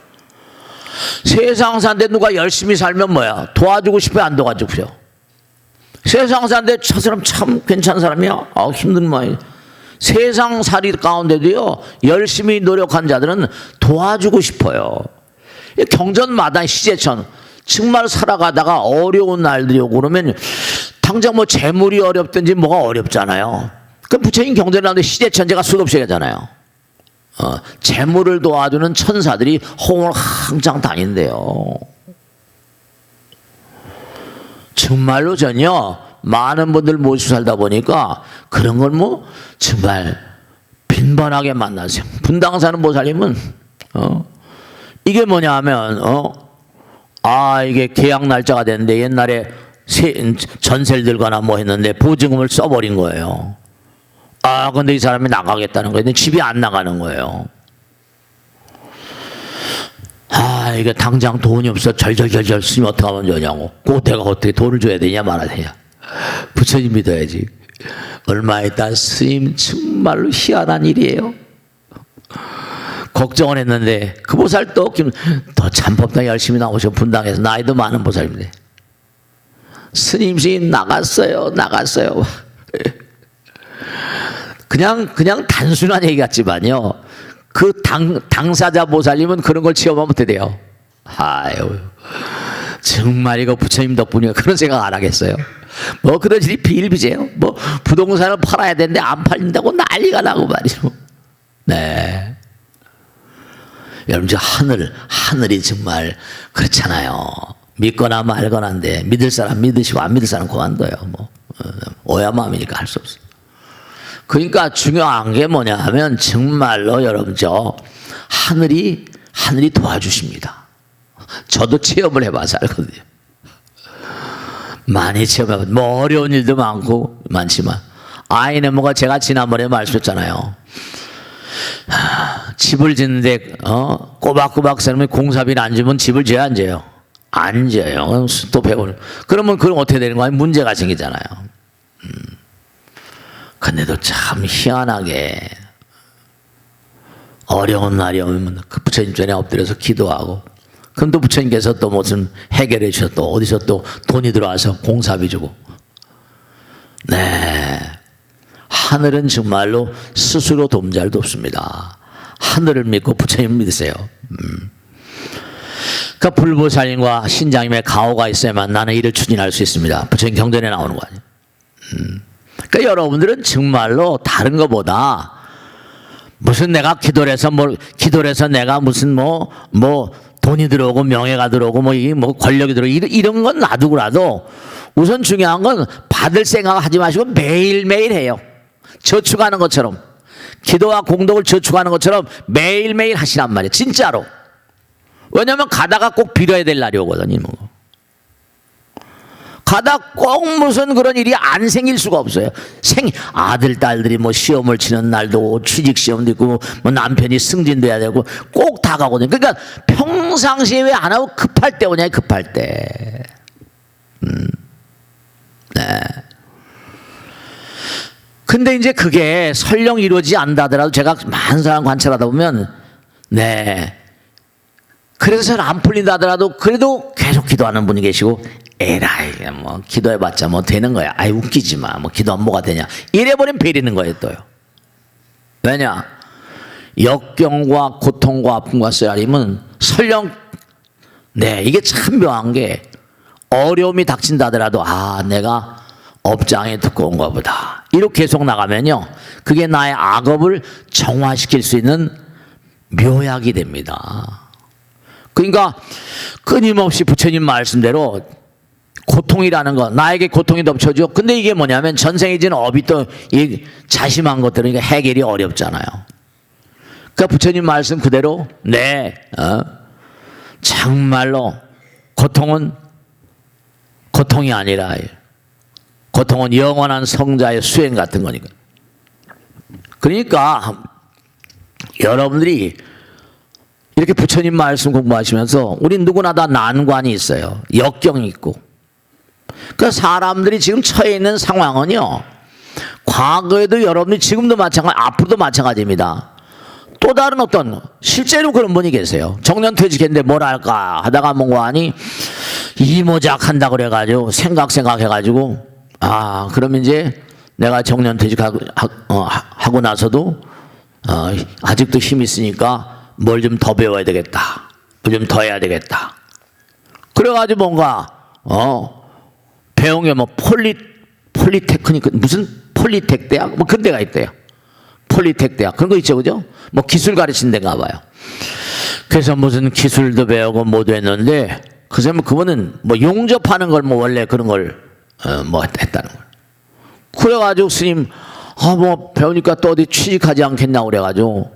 Speaker 1: 세상 사는데 누가 열심히 살면 뭐야? 도와주고 싶어요? 안 도와주고 싶어요? 세상 사는데 저 사람 참 괜찮은 사람이야? 힘든 모양이야. 세상 살이 가운데도요 열심히 노력한 자들은 도와주고 싶어요. 경전마다 시제천 정말 살아가다가 어려운 날들이 오고 그러면 당장 뭐 재물이 어렵든지 뭐가 어렵잖아요. 그 부처님 경전을 하는데 시제천제가 수없이 하잖아요. 재물을 도와주는 천사들이 홍을 항상 다닌대요. 정말로 전요 많은 분들 모시고 살다 보니까 그런 걸 뭐 정말 빈번하게 만나세요. 분당 사는 보살님은 이게 뭐냐 하면 이게 계약 날짜가 됐는데 옛날에 전세를 들거나 뭐 했는데 보증금을 써버린 거예요. 근데 이 사람이 나가겠다는 거예요. 근데 집이 안 나가는 거예요. 이게 당장 돈이 없어 절절절절 쓰면 어떡하면 좋냐고. 내가 어떻게 돈을 줘야 되냐 말아야 되냐. 부처님 믿어야지. 얼마 있다 스님 정말로 희한한 일이에요. 걱정을 했는데 그 보살 또 참법당 열심히 나오셔. 분당에서 나이도 많은 보살인데 스님 나갔어요. 그냥 단순한 얘기 같지만요. 그 당사자 보살님은 그런 걸 체험하면 어떻게 돼요? 아유, 정말 이거 부처님 덕분이야. 그런 생각 안 하겠어요? 뭐 그런 일이 비일비재요. 뭐 부동산을 팔아야 되는데 안 팔린다고 난리가 나고 말이죠. 네. 여러분, 저 하늘이 정말 그렇잖아요. 믿거나 말거나인데 믿을 사람 믿으시고 안 믿을 사람 그만둬요. 뭐 오야 마음이니까 할 수 없어요. 그러니까 중요한 게 뭐냐 하면 정말로 여러분 하늘이 도와주십니다. 저도 체험을 해봐서 알거든요. 많이 체험해봐서 뭐 어려운 일도 많지만 아이는 뭐가 제가 지난번에 말씀했잖아요. 집을 짓는데 꼬박꼬박 사람이 공사비를 안 주면 집을 지어야 안 지어요? 안 지어요. 또 배우는. 그러면 그럼 어떻게 되는 거야? 문제가 생기잖아요. 근데도 참 희한하게 어려운 날이 오면 그 부처님 전에 엎드려서 기도하고, 그럼 또 부처님께서 또 무슨 해결해 주셔서 또 어디서 또 돈이 들어와서 공사비 주고. 네, 하늘은 정말로 스스로 돕잘도 없습니다. 하늘을 믿고 부처님을 믿으세요. 그러니까 불보살님과 신장님의 가호가 있어야만 나는 이를 추진할 수 있습니다. 부처님 경전에 나오는 거 아니에요. 그러니까 여러분들은 정말로 다른 것보다 무슨 내가 기도를 해서 내가 무슨 뭐 돈이 들어오고 명예가 들어오고 뭐 권력이 들어오고 이런 건 놔두고라도 우선 중요한 건 받을 생각하지 마시고 매일매일 해요. 저축하는 것처럼, 기도와 공덕을 저축하는 것처럼 매일매일 하시란 말이에요. 진짜로. 왜냐하면 가다가 꼭 빌어야 될 날이 오거든요. 가다 꼭 무슨 그런 일이 안 생길 수가 없어요. 아들, 딸들이 뭐 시험을 치는 날도 취직 시험도 있고 뭐 남편이 승진돼야 되고 꼭 다가거든요. 그러니까 평상시에 왜 안 하고 급할 때 오냐, 급할 때. 네. 근데 이제 그게 설령 이루어지지 않다더라도 제가 많은 사람 관찰하다 보면, 네, 그래서 잘 안 풀린다 하더라도 그래도 계속 기도하는 분이 계시고, 에라이 뭐 기도해봤자 뭐 되는 거야. 아이 웃기지 마. 뭐 기도하면 뭐가 되냐. 이래버리면 베리는 거예요 또요. 왜냐? 역경과 고통과 아픔과 쓰라림은 설령, 네, 이게 참 묘한 게 어려움이 닥친다 하더라도 내가 업장에 두꺼운가 보다. 이렇게 계속 나가면요, 그게 나의 악업을 정화시킬 수 있는 묘약이 됩니다. 그러니까 끊임없이 부처님 말씀대로 고통이라는 거, 나에게 고통이 덮쳐져. 근데 이게 뭐냐면 전생에 지은 업이 또 자심한 것들은 해결이 어렵잖아요. 그러니까 부처님 말씀 그대로, 네, 정말로 고통은 고통이 아니라 고통은 영원한 성자의 수행 같은 거니까. 그러니까 여러분들이 이렇게 부처님 말씀 공부하시면서 우리 누구나 다 난관이 있어요. 역경이 있고. 그러니까 사람들이 지금 처해 있는 상황은요, 과거에도 여러분들이 지금도 마찬가지, 앞으로도 마찬가지입니다. 또 다른 어떤 실제로 그런 분이 계세요. 정년퇴직했는데 뭘 할까 하다가 뭔가 하니 이모작 한다 그래가지고 생각해가지고, 그러면 이제 내가 정년퇴직하고 나서도 아직도 힘이 있으니까 뭘 좀 더 배워야 되겠다, 뭘 좀 더 해야 되겠다. 그래가지고 뭔가 배운 게 뭐 폴리테크닉, 무슨 폴리텍 대학 뭐 그런 데가 있대요. 폴리텍 대학 그런 거 있죠, 그죠? 뭐 기술 가르치는 데가 봐요. 그래서 무슨 기술도 배우고 뭐도 했는데 그분은 뭐 용접하는 걸 뭐 원래 그런 걸 뭐 했다는 걸. 그래가지고 스님 뭐 배우니까 또 어디 취직하지 않겠냐 그래가지고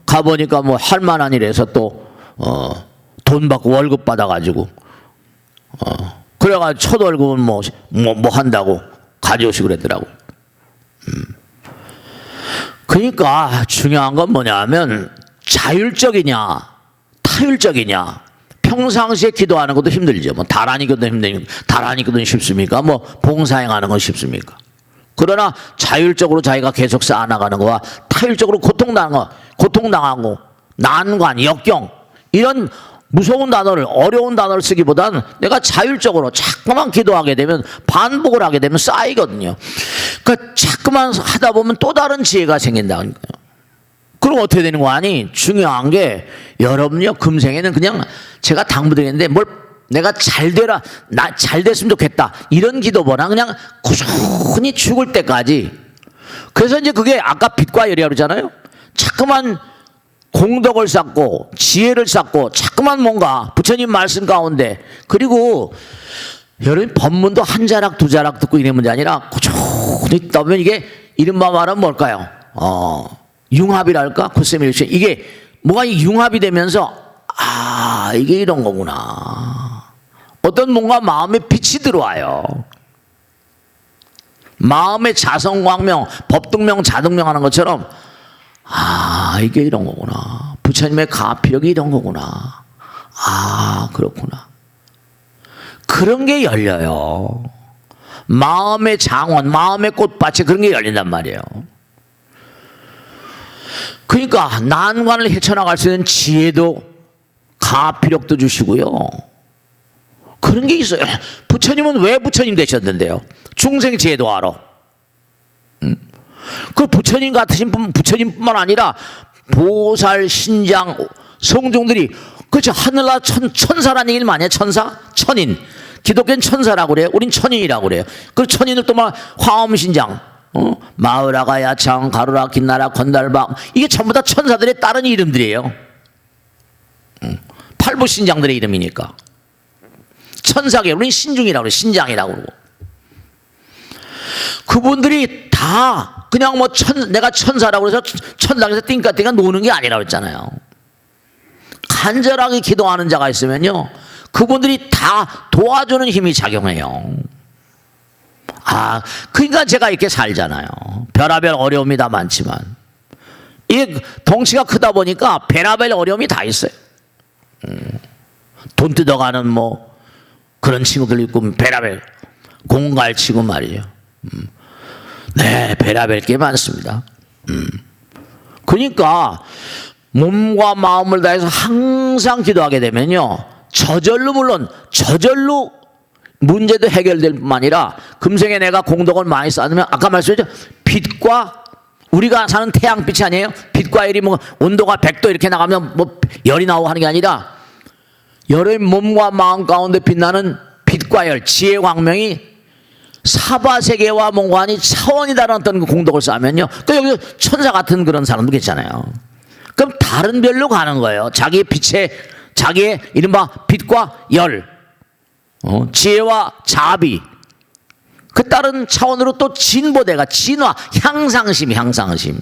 Speaker 1: 가보니까 뭐 할 만한 일에서 또 돈 받고 월급 받아가지고 그래가지고 첫 월급은 뭐 한다고 가져오시고 그랬더라고. 그러니까 중요한 건 뭐냐면 자율적이냐 타율적이냐. 평상시에 기도하는 것도 힘들죠. 뭐 다란히 기도는 힘드니까, 다란히 기도는 쉽습니까? 뭐 봉사행하는 건 쉽습니까? 그러나 자율적으로 자기가 계속 쌓아나가는 거와 타율적으로 고통당하고 난관, 역경, 이런 무서운 단어를, 어려운 단어를 쓰기보다는 내가 자율적으로 자꾸만 기도하게 되면, 반복을 하게 되면 쌓이거든요. 그러니까 자꾸만 하다 보면 또 다른 지혜가 생긴다는 거예요. 그럼 어떻게 되는 거 아니? 중요한 게 여러분요, 금생에는 그냥 제가 당부드리는데 뭘 내가 잘 되라, 나 잘 됐으면 좋겠다, 이런 기도보다 그냥 꾸준히 죽을 때까지. 그래서 이제 그게 아까 빛과 열이라고 그러잖아요. 자꾸만 공덕을 쌓고 지혜를 쌓고 자꾸만 뭔가 부처님 말씀 가운데, 그리고 여러분 법문도 한 자락 두 자락 듣고 이런 문제 아니라 꾸준히 듣다 보면 이게 이른바 말하면 뭘까요? 융합이랄까? 코세미르시, 이게 뭐가 융합이 되면서 이게 이런 거구나. 어떤 뭔가 마음에 빛이 들어와요. 마음의 자성광명, 법등명, 자등명 하는 것처럼 이게 이런 거구나. 부처님의 가피력이 이런 거구나. 그렇구나. 그런 게 열려요. 마음의 장원, 마음의 꽃밭이 그런 게 열린단 말이에요. 그러니까 난관을 헤쳐나갈 수 있는 지혜도 가피력도 주시고요. 그런 게 있어요. 부처님은 왜 부처님 되셨는데요? 중생 지혜도 알아. 그 부처님 같으신 분, 부처님뿐만 아니라 보살, 신장, 성종들이, 그렇죠. 하늘나라 천사라는 얘기를 많이 해요. 천사? 천인. 기독교는 천사라고 그래요. 우린 천인이라고 그래요. 그 천인을 또 막 화엄신장, 마을아가, 야창, 가루라, 긴나라, 건달방, 이게 전부 다 천사들의 다른 이름들이에요. 팔부신장들의 이름이니까. 천사계, 우린 신중이라고 그래요. 신장이라고 그러고. 그분들이 다 그냥 뭐 내가 천사라고 해서 천당에서 띵까띵까 노는 게 아니라고 했잖아요. 간절하게 기도하는 자가 있으면요, 그분들이 다 도와주는 힘이 작용해요. 그러니까 제가 이렇게 살잖아요. 별하별 어려움이 다 많지만, 이 덩치가 크다 보니까 별하별 어려움이 다 있어요. 돈 뜯어가는 뭐 그런 친구들 있고, 별하별 공갈치고 말이죠. 네, 별하별 게 많습니다. 그러니까 몸과 마음을 다해서 항상 기도하게 되면요, 저절로, 물론 저절로 문제도 해결될 뿐만 아니라 금생에 내가 공덕을 많이 쌓으면, 아까 말씀드렸죠, 빛과, 우리가 사는 태양빛이 아니에요? 빛과 열이 뭐 온도가 100도 이렇게 나가면 뭐 열이 나오고 하는 게 아니라, 여러분 몸과 마음 가운데 빛나는 빛과 열, 지혜 광명이 사바세계와 뭔가니 차원이 다른 어떤 공덕을 쌓으면요, 또 여기 천사 같은 그런 사람도 계시잖아요. 그럼 다른 별로 가는 거예요. 자기의 빛에, 자기의 이른바 빛과 열, 지혜와 자비, 그 다른 차원으로 또 진보대가, 진화, 향상심.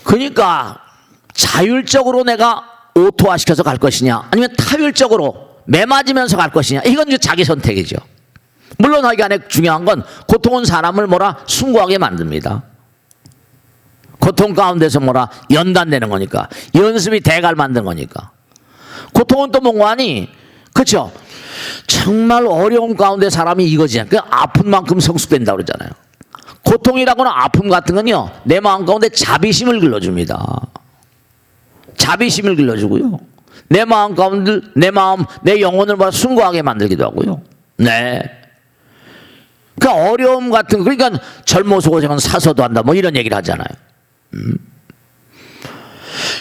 Speaker 1: 그러니까 자율적으로 내가 오토화시켜서 갈 것이냐, 아니면 타율적으로 매맞으면서 갈 것이냐, 이건 이제 자기 선택이죠. 물론 하기 안에 중요한 건, 고통은 사람을 숭고하게 만듭니다. 고통 가운데서 연단되는 거니까, 연습이 대가를 만드는 거니까. 고통은 또 뭔가 하니, 그렇죠? 정말 어려운 가운데 사람이 이거지. 그 아픈 만큼 성숙된다고 그러잖아요. 고통이라고는 아픔 같은 건요, 내 마음 가운데 자비심을 길러줍니다. 자비심을 길러주고요, 내 마음 가운데, 내 영혼을 숭고하게 만들기도 하고요. 네. 그 어려움 같은, 그러니까 젊어서 고생은 사서도 한다, 뭐 이런 얘기를 하잖아요.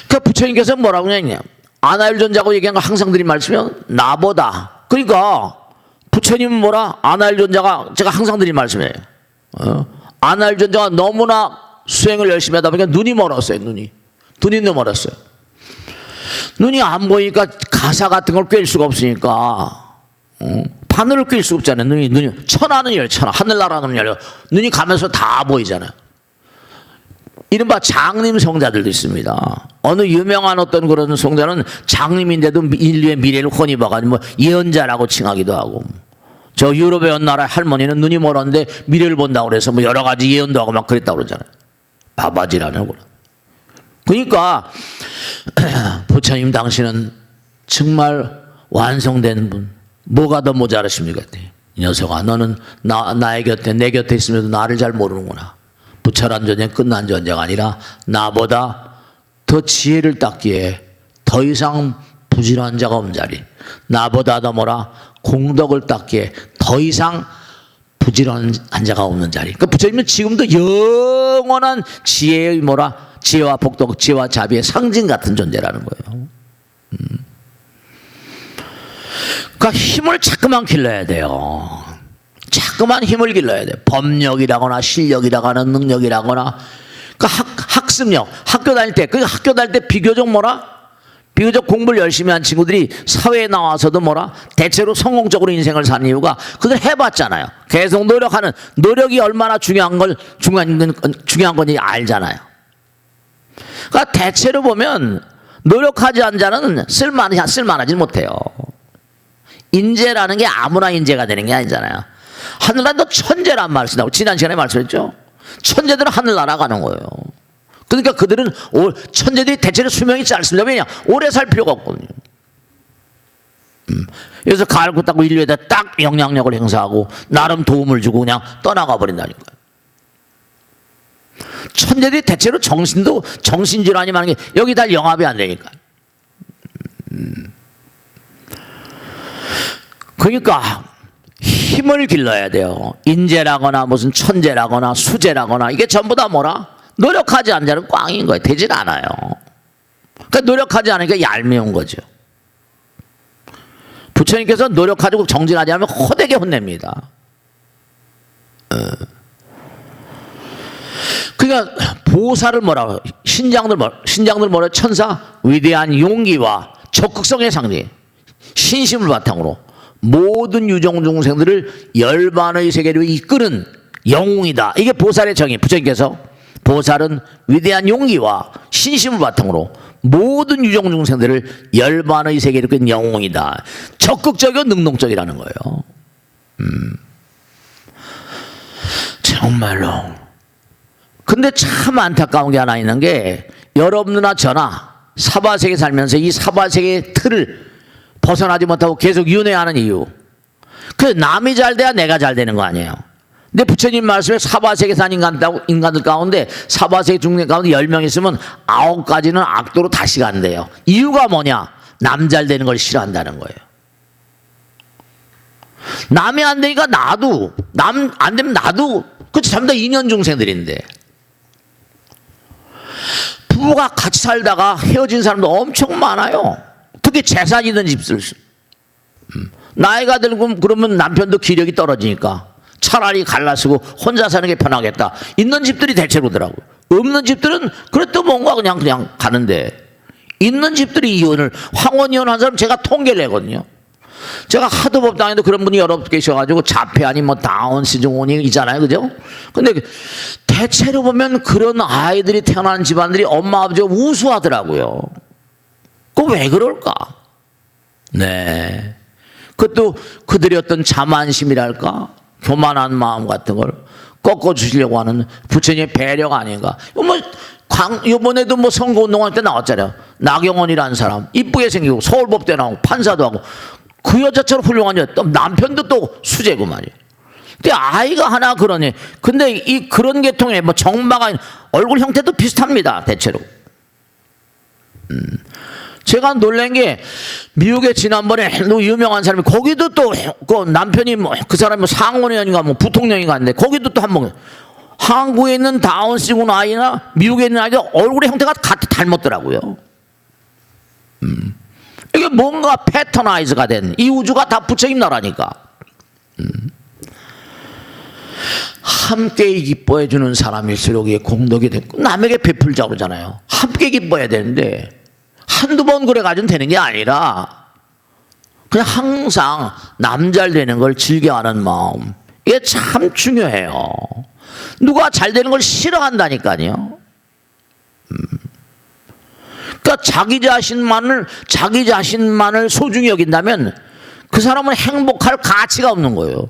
Speaker 1: 그 부처님께서 뭐라고 하냐, 아나일존자고 얘기한 거 항상 드린 말씀이면 나보다, 그러니까 부처님은 아나일존자가, 제가 항상 드린 말씀이에요. 아나일존자가 너무나 수행을 열심히 하다 보니까 눈이 멀었어요. 눈이 너무 멀었어요. 눈이 안 보이니까 가사 같은 걸 꿰일 수가 없으니까, 바늘을 꿰일 수가 없잖아요. 눈이 천하는 열, 하늘나라는 열, 눈이 가면서 다 보이잖아요. 이른바 장림 성자들도 있습니다. 어느 유명한 어떤 그런 성자는 장림인데도 인류의 미래를 훤히 봐가지고 예언자라고 칭하기도 하고, 저 유럽의 어느 나라 할머니는 눈이 멀었는데 미래를 본다고 그래서 여러 가지 예언도 하고 막 그랬다고 그러잖아요. 바바지라는 거라. 그러니까 부처님 당신은 정말 완성된 분, 뭐가 더 모자라십니까? 이 녀석아, 너는 나의 곁에, 내 곁에 있으면서 나를 잘 모르는구나. 부처란 전쟁 끝난 전쟁 아니라 나보다 더 지혜를 닦기에 더 이상 부지런한 자가 없는 자리. 나보다 더 뭐라 공덕을 닦기에 더 이상 부지런한 자가 없는 자리. 그러니까 부처님은 지금도 영원한 지혜의 뭐라 지혜와 복덕, 지혜와 자비의 상징 같은 존재라는 거예요. 그러니까 힘을 자꾸만 길러야 돼요. 자꾸만 힘을 길러야 돼. 법력이라거나 실력이라거나 능력이라거나. 그러니까 학습력, 학교 다닐 때, 그 학교 다닐 때 비교적 뭐라? 비교적 공부를 열심히 한 친구들이 사회에 나와서도 뭐라? 대체로 성공적으로 인생을 사는 이유가 그들 해봤잖아요. 계속 노력하는, 노력이 얼마나 중요한 건지 알잖아요. 그러니까 대체로 보면 노력하지 않은 자는 쓸만하지 못해요. 인재라는 게 아무나 인재가 되는 게 아니잖아요. 하늘나라도 천재란 말을 쓴다고 지난 시간에 말씀했죠. 천재들은 하늘 날아가는 거예요. 그러니까 그들은 천재들이 대체로 수명이 짧습니다. 왜냐? 오래 살 필요가 없거든요. 그래서 가을고 닦고 인류에다 딱 영향력을 행사하고 나름 도움을 주고 그냥 떠나가 버린다니까요. 천재들이 대체로 정신질환이 많은 게 여기 다 영합이 안 되니까. 그러니까 힘을 길러야 돼요. 인재라거나 무슨 천재라거나 수재라거나 이게 전부 다 뭐라? 노력하지 않는 자는 꽝인 거예요. 되질 않아요. 그러니까 노력하지 않으니까 얄미운 거죠. 부처님께서 노력하고 정진하지 않으면 호되게 혼냅니다. 그러니까 보살을 뭐라고 신장들 뭐라 천사 위대한 용기와 적극성의 상징 신심을 바탕으로 모든 유정 중생들을 열반의 세계로 이끄는 영웅이다. 이게 보살의 정의. 부처님께서 보살은 위대한 용기와 신심을 바탕으로 모든 유정 중생들을 열반의 세계로 이끄는 영웅이다. 적극적이고 능동적이라는 거예요. 정말로. 근데 참 안타까운 게 하나 있는 게 여러분이나 저나 사바세계 살면서 이 사바세계의 틀을 벗어나지 못하고 계속 윤회하는 이유. 그 남이 잘 돼야 내가 잘 되는 거 아니에요. 근데 부처님 말씀에 사바세계 산 인간들 가운데 사바세계 중생 가운데 10명 있으면 9가지는 악도로 다시 간대요. 이유가 뭐냐? 남 잘 되는 걸 싫어한다는 거예요. 남이 안 되니까 나도, 남 안 되면 나도, 그치, 전부 다 인연 중생들인데. 부부가 같이 살다가 헤어진 사람도 엄청 많아요. 특히 재산 있는 집들. 나이가 들고 그러면 남편도 기력이 떨어지니까 차라리 갈라쓰고 혼자 사는 게 편하겠다. 있는 집들이 대체로더라고요. 없는 집들은 그래도 뭔가 그냥 가는데 있는 집들이 이혼을 황혼 이혼한 사람 제가 통계를 내거든요. 제가 하도 법당에도 그런 분이 여러 계셔가지고 자폐 아니 뭐 다운 시중혼이 있잖아요, 그죠? 근데 대체로 보면 그런 아이들이 태어난 집안들이 엄마 아버지가 우수하더라고요. 그 왜 그럴까? 네, 그것도 그들의 어떤 자만심이랄까, 교만한 마음 같은 걸 꺾어 주시려고 하는 부처님의 배려가 아닌가? 이번에도 뭐 선거운동할 때 나왔잖아요. 나경원이라는 사람 이쁘게 생기고 서울법대 나오고 판사도 하고 그 여자처럼 훌륭한 여자, 또 남편도 또 수재고 말이에요. 근데 아이가 하나 그러니. 근데 이 그런 계통의 뭐 정마가 얼굴 형태도 비슷합니다, 대체로. 제가 놀란 게 미국에 지난번에 유명한 사람이 거기도 또 그 남편이 뭐 그 사람이 상원의원인가 뭐 부통령이 갔는데 거기도 또 한번 한국에 있는 다운 시군 아이나 미국에 있는 아이가 얼굴의 형태가 닮았더라고요. 이게 뭔가 패터나이즈가 된 이 우주가 다 부처님 나라니까. 함께 기뻐해 주는 사람일수록 이게 공덕이 되고 남에게 베풀자고 그러잖아요. 함께 기뻐해야 되는데 한두 번 그래가지고는 되는 게 아니라 그냥 항상 남 잘 되는 걸 즐겨하는 마음, 이게 참 중요해요. 누가 잘 되는 걸 싫어한다니까요. 그러니까 자기 자신만을 소중히 여긴다면 그 사람은 행복할 가치가 없는 거예요.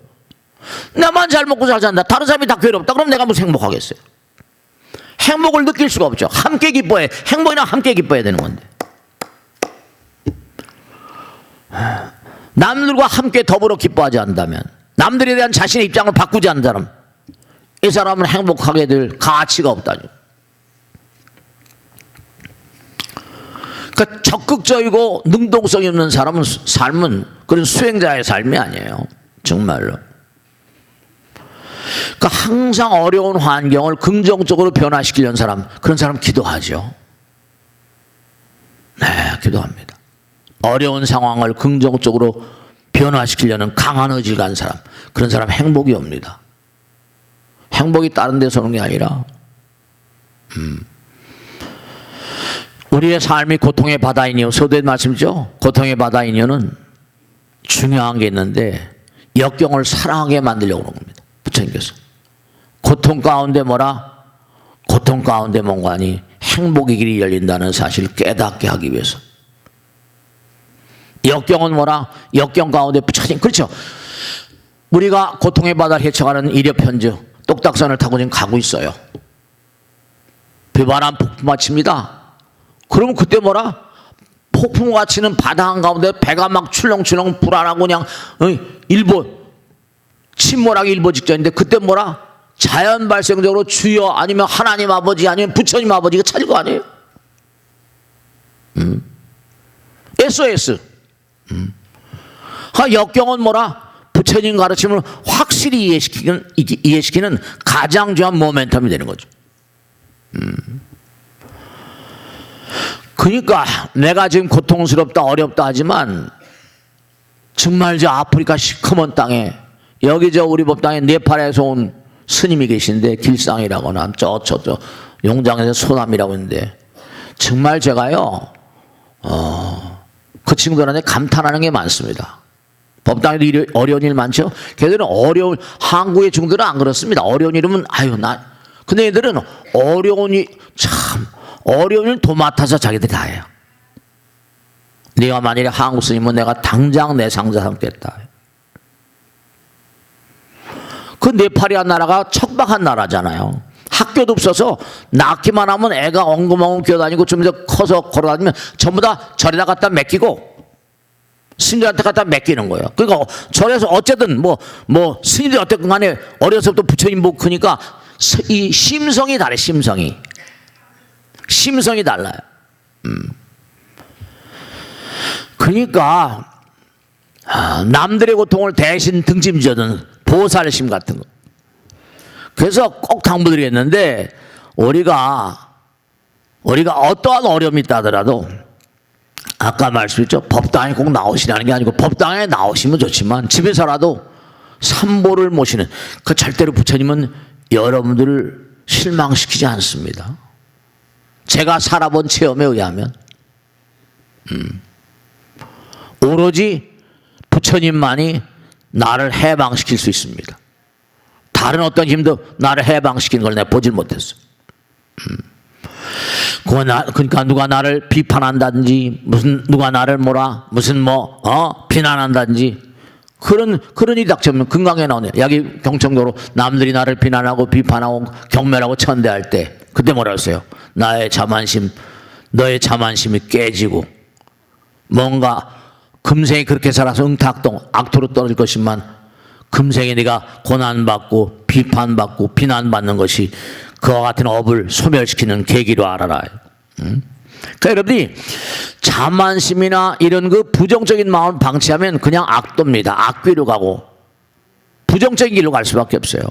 Speaker 1: 나만 잘 먹고 잘 산다, 다른 사람이 다 괴롭다, 그럼 내가 무슨 행복하겠어요? 행복을 느낄 수가 없죠. 함께 기뻐해. 행복이나 함께 기뻐해야 되는 건데. 남들과 함께 더불어 기뻐하지 않는다면, 남들에 대한 자신의 입장을 바꾸지 않는 사람, 이 사람은 행복하게 될 가치가 없다죠. 그러니까 적극적이고 능동성이 없는 사람은 삶은 그런 수행자의 삶이 아니에요. 정말로. 그러니까 항상 어려운 환경을 긍정적으로 변화시키려는 사람, 그런 사람 기도하죠. 네, 기도합니다. 어려운 상황을 긍정적으로 변화시키려는 강한 의지를 가진 사람, 그런 사람 행복이 옵니다. 행복이 다른 데서 오는 게 아니라 우리의 삶이 고통의 바다이니요. 서두에 말씀이죠. 고통의 바다이니요는 중요한 게 있는데 역경을 사랑하게 만들려고 하는 겁니다. 부처님께서. 고통 가운데 뭐라? 고통 가운데 뭔가니 행복의 길이 열린다는 사실을 깨닫게 하기 위해서. 역경은 뭐라? 역경 가운데 부처님. 그렇죠. 우리가 고통의 바다를 헤쳐가는 이력편저 똑딱선을 타고 지금 가고 있어요. 비바람 폭풍 칩니다. 그러면 그때 뭐라? 폭풍과 치는 바다 한가운데 배가 막 출렁출렁 불안하고 그냥 침몰하기 일보 직전인데 그때 뭐라? 자연 발생적으로 주여 아니면 하나님 아버지 아니면 부처님 아버지가 찾을 거 아니에요? SOS. 역경은 뭐라? 부처님 가르침을 확실히 이해시키는 가장 중요한 모멘텀이 되는 거죠. 그러니까 내가 지금 고통스럽다 어렵다 하지만 정말 저 아프리카 시커먼 땅에 여기 저 우리 법당에 네팔에서 온 스님이 계신데 길상이라거나 저 용장에서 소남이라고 있는데 정말 제가요 그 친구들한테 감탄하는 게 많습니다. 법당에도 어려운 일 많죠. 걔들은 어려운 한국의 중들은 안 그렇습니다. 어려운 일이면 근데 얘들은 어려운 일 도맡아서 자기들이 다 해요. 네가 만일에 한국 스님은 내가 당장 내 상자 삼겠다. 그 네팔이란 나라가 척박한 나라잖아요. 학교도 없어서 낳기만 하면 애가 엉금엉금 기어다니고 좀 더 커서 걸어다니면 전부 다 절에다 갖다 맡기고 스님들한테 갖다 맡기는 거예요. 그러니까 절에서 어쨌든 뭐 스님들이 어쨌든 간에 어려서부터 부처님 보고 크니까 이 심성이 달라요. 심성이 달라요. 그러니까 남들의 고통을 대신 등짐져든 보살심 같은 거. 그래서 꼭 당부드리겠는데 우리가 어떠한 어려움이 있다 하더라도 아까 말씀했죠. 법당에 꼭 나오시라는 게 아니고 법당에 나오시면 좋지만 집에서라도 삼보를 모시는 그 절대로 부처님은 여러분들을 실망시키지 않습니다. 제가 살아본 체험에 의하면 오로지 부처님만이 나를 해방시킬 수 있습니다. 다른 힘도 나를 해방시키는 걸 내가 보질 못했어요. 그러니까 누가 나를 비판한다든지 누가 나를 비난한다든지 그런 일이 닥치면 금강에 나오네요. 여기 경청도로 남들이 나를 비난하고 비판하고 경멸하고 천대할 때 그때 뭐라 했어요? 너의 자만심이 깨지고 뭔가 금생이 그렇게 살아서 응탁동 악토로 떨어질 것이지만 금생에 네가 고난받고 비판받고 비난받는 것이 그와 같은 업을 소멸시키는 계기로 알아라. 그러니까 여러분이 자만심이나 이런 그 부정적인 마음을 방치하면 그냥 악도입니다. 악귀로 가고 부정적인 길로 갈 수밖에 없어요.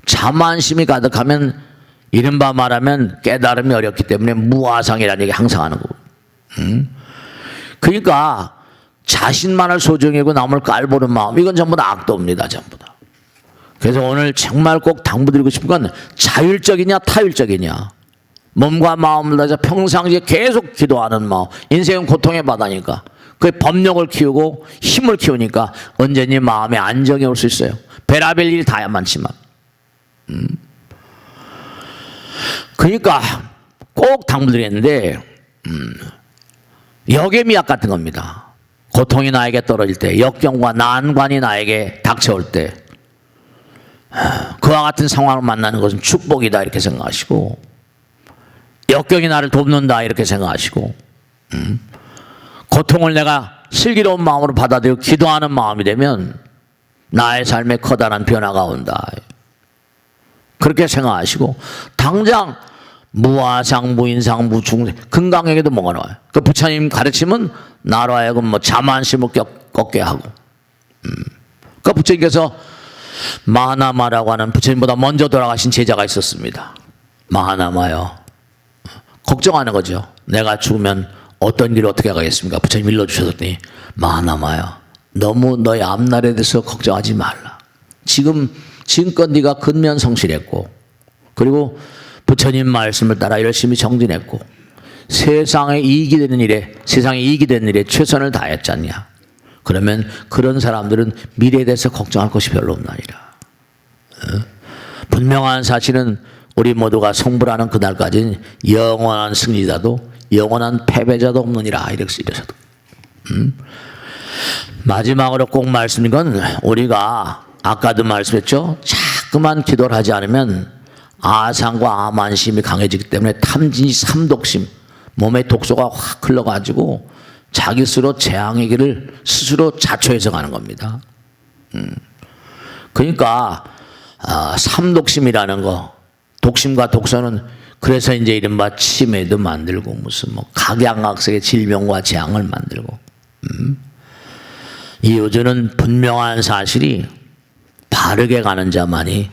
Speaker 1: 자만심이 가득하면 이른바 말하면 깨달음이 어렵기 때문에 무아상이라는 얘기 항상 하는 거고. 그러니까 자신만을 소중히 여기고 남을 깔보는 마음, 이건 전부 다 악도입니다. 전부 다. 그래서 오늘 정말 꼭 당부드리고 싶은 건 자율적이냐 타율적이냐. 몸과 마음을 다해서 평상시에 계속 기도하는 마음. 인생은 고통의 바다니까 그 법력을 키우고 힘을 키우니까 언제니 마음에 안정이 올 수 있어요. 별의별 일이 다 많지만. 그러니까 꼭 당부드리는데 역의미약 같은 겁니다. 고통이 나에게 떨어질 때, 역경과 난관이 나에게 닥쳐올 때 그와 같은 상황을 만나는 것은 축복이다 이렇게 생각하시고, 역경이 나를 돕는다 이렇게 생각하시고, 고통을 내가 슬기로운 마음으로 받아들이고 기도하는 마음이 되면 나의 삶에 커다란 변화가 온다 그렇게 생각하시고, 당장 무아상, 무인상, 무중생, 금강에게도 뭐가 나와요? 그 부처님 가르침은 나로 하여금 뭐 자만심을 꺾게 하고. 그 부처님께서 마하나마라고 하는 부처님보다 먼저 돌아가신 제자가 있었습니다. 마하나마요. 걱정하는 거죠. 내가 죽으면 어떤 길을 어떻게 가겠습니까? 부처님 일러주셨더니 마하나마요. 너무 너의 앞날에 대해서 걱정하지 말라. 지금껏 네가 근면성실했고 그리고 부처님 말씀을 따라 열심히 정진했고 세상에 이익이 되는 일에 최선을 다했잖냐. 그러면 그런 사람들은 미래에 대해서 걱정할 것이 별로 없나이라. 분명한 사실은 우리 모두가 성불하는 그날까지는 영원한 승리자도 영원한 패배자도 없느니라. 이랬어도. 마지막으로 꼭 말씀인 건 우리가 아까도 말씀했죠. 자꾸만 기도를 하지 않으면 아상과 아만심이 강해지기 때문에 탐진이 삼독심, 몸의 독소가 확 흘러가지고 자기 스스로 재앙의 길을 스스로 자초해서 가는 겁니다. 그러니까 삼독심이라는 거, 독심과 독소는 그래서 이제 이른바 치매도 만들고 무슨 뭐 각양각색의 질병과 재앙을 만들고. 이 우주는 분명한 사실이 바르게 가는 자만이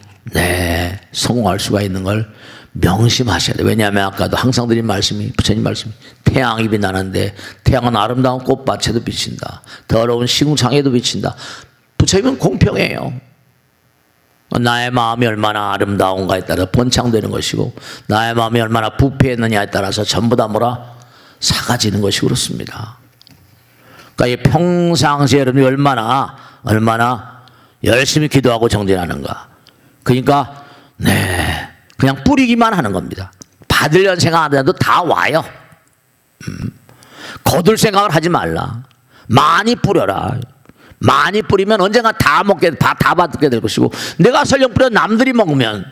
Speaker 1: 성공할 수가 있는 걸 명심하셔야 돼요. 왜냐하면 아까도 항상 드린 말씀이 부처님 말씀이 태양이 빛나는데 태양은 아름다운 꽃밭에도 비친다. 더러운 시궁창에도 비친다. 부처님은 공평해요. 나의 마음이 얼마나 아름다운가에 따라 번창되는 것이고 나의 마음이 얼마나 부패했느냐에 따라서 전부 다 사가지는 것이 그렇습니다. 그러니까 이 평상시에 여러분이 얼마나 열심히 기도하고 정진하는가. 그러니까 그냥 뿌리기만 하는 겁니다. 받으려는 생각 안 해도 다 와요. 거둘 생각을 하지 말라. 많이 뿌려라. 많이 뿌리면 언젠가 다 받게 될 것이고 내가 설령 뿌려 남들이 먹으면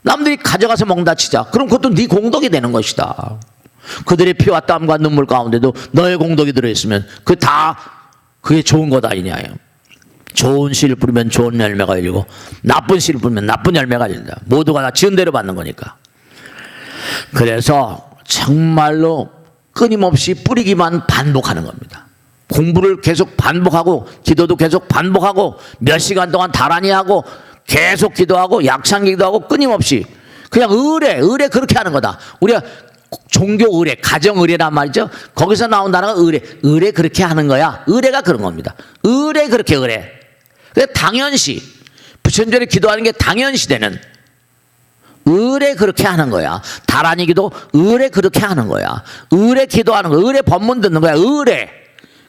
Speaker 1: 남들이 가져가서 먹는다 치자. 그럼 그것도 네 공덕이 되는 것이다. 그들의 피와 땀과 눈물 가운데도 너의 공덕이 들어있으면 그게 좋은 것 아니냐요. 좋은 씨를 뿌리면 좋은 열매가 열리고 나쁜 씨를 뿌리면 나쁜 열매가 열린다. 모두가 다 지은 대로 받는 거니까. 그래서 정말로 끊임없이 뿌리기만 반복하는 겁니다. 공부를 계속 반복하고 기도도 계속 반복하고 몇 시간 동안 다란히 하고 계속 기도하고 약창 기도하고 끊임없이 그냥 의뢰 그렇게 하는 거다. 우리가 종교 의뢰, 가정 의뢰란 말이죠. 거기서 나온 단어가 의뢰 그렇게 하는 거야. 의뢰가 그런 겁니다. 의뢰 그렇게 의뢰. 당연시 부처님들이 기도하는 게 당연시 되는 의뢰 그렇게 하는 거야. 다란히 기도 의뢰 그렇게 하는 거야. 의뢰 기도하는 거야. 의뢰 법문 듣는 거야. 의뢰.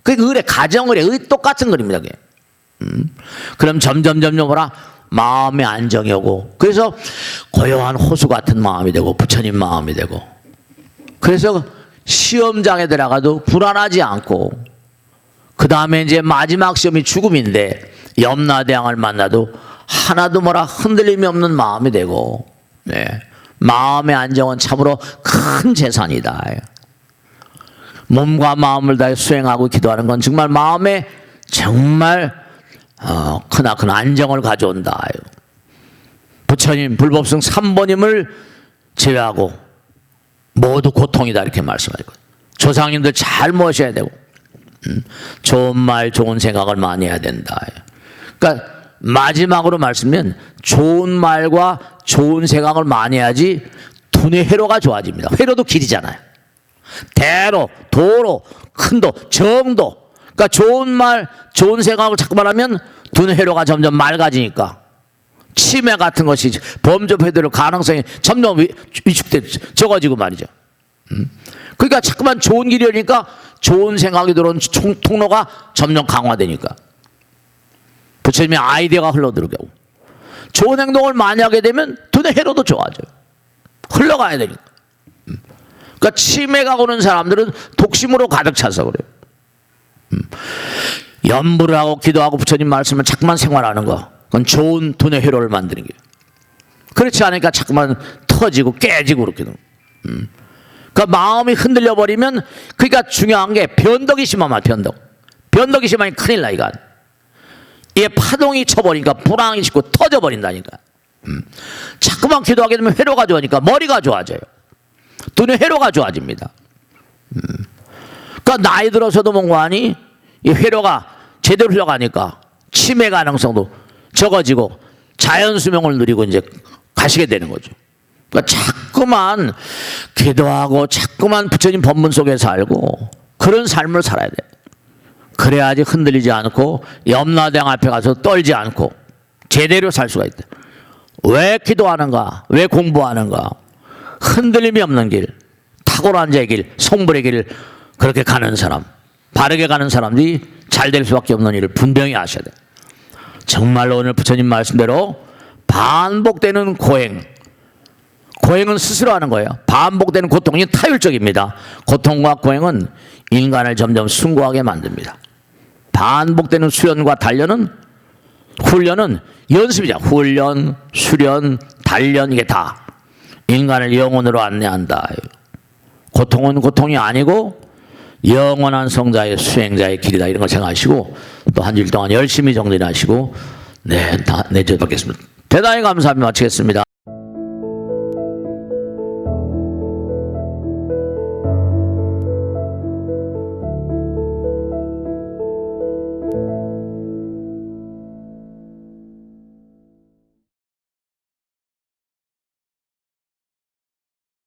Speaker 1: 그게 의뢰 가정 의뢰 똑같은 그림이다. 그게. 그럼 점점 마음의 안정이 오고 그래서 고요한 호수 같은 마음이 되고 부처님 마음이 되고 그래서 시험장에 들어가도 불안하지 않고 그 다음에 이제 마지막 시험이 죽음인데 염라대왕을 만나도 하나도 흔들림이 없는 마음이 되고 마음의 안정은 참으로 큰 재산이다. 몸과 마음을 다해 수행하고 기도하는 건 정말 마음에 정말 크나큰 안정을 가져온다. 부처님 불법승 3번임을 제외하고 모두 고통이다 이렇게 말씀하고 조상님들 잘 모셔야 되고 좋은 말 좋은 생각을 많이 해야 된다. 그러니까 마지막으로 말씀은 좋은 말과 좋은 생각을 많이 해야지 두뇌 회로가 좋아집니다. 회로도 길이잖아요. 대로, 도로, 큰도, 정도. 그러니까 좋은 말, 좋은 생각을 자꾸만 하면 두뇌 회로가 점점 맑아지니까 치매 같은 것이 범접해될 가능성이 점점 위축돼 적어지고 말이죠. 그러니까 자꾸만 좋은 길이 오니까 좋은 생각이 들어온 통로가 점점 강화되니까 부처님의 아이디어가 흘러들게 하고 좋은 행동을 많이 하게 되면 두뇌 회로도 좋아져요. 흘러가야 되니까. 그러니까 치매가 오는 사람들은 독심으로 가득 차서 그래요. 염불을 하고 기도하고 부처님 말씀을 자꾸만 생활하는 거 그건 좋은 두뇌 회로를 만드는 거예요. 그렇지 않으니까 자꾸만 터지고 깨지고 그렇게 되는 거예요. 그러니까 마음이 흔들려 버리면 그러니까 중요한 게 변덕이 심하면 변덕이 심하면 큰일 나 이거. 이게 파동이 쳐버리니까 불황이 싣고 터져버린다니까. 자꾸만 기도하게 되면 회로가 좋으니까 머리가 좋아져요. 두뇌 회로가 좋아집니다. 그러니까 나이 들어서도 뭔가하니 이 회로가 제대로 흘러가니까 치매 가능성도 적어지고 자연 수명을 누리고 이제 가시게 되는 거죠. 그러니까 자꾸만 기도하고 자꾸만 부처님 법문 속에 살고 그런 삶을 살아야 돼. 그래야지 흔들리지 않고 염라대왕 앞에 가서 떨지 않고 제대로 살 수가 있다. 왜 기도하는가? 왜 공부하는가? 흔들림이 없는 길, 탁월한 자의 길, 성불의 길을 그렇게 가는 사람, 바르게 가는 사람들이 잘 될 수밖에 없는 일을 분명히 아셔야 돼. 정말로 오늘 부처님 말씀대로 반복되는 고행, 고행은 스스로 하는 거예요. 반복되는 고통이 타율적입니다. 고통과 고행은 인간을 점점 숭고하게 만듭니다. 반복되는 수련과 단련은, 훈련은 연습이죠. 훈련, 수련, 단련, 이게 다 인간을 영혼으로 안내한다. 고통은 고통이 아니고 영원한 성자의 수행자의 길이다, 이런 걸 생각하시고 또 한 일 동안 열심히 정진하시고 네, 다 내줘 받겠습니다. 대단히 감사합니다. 마치겠습니다.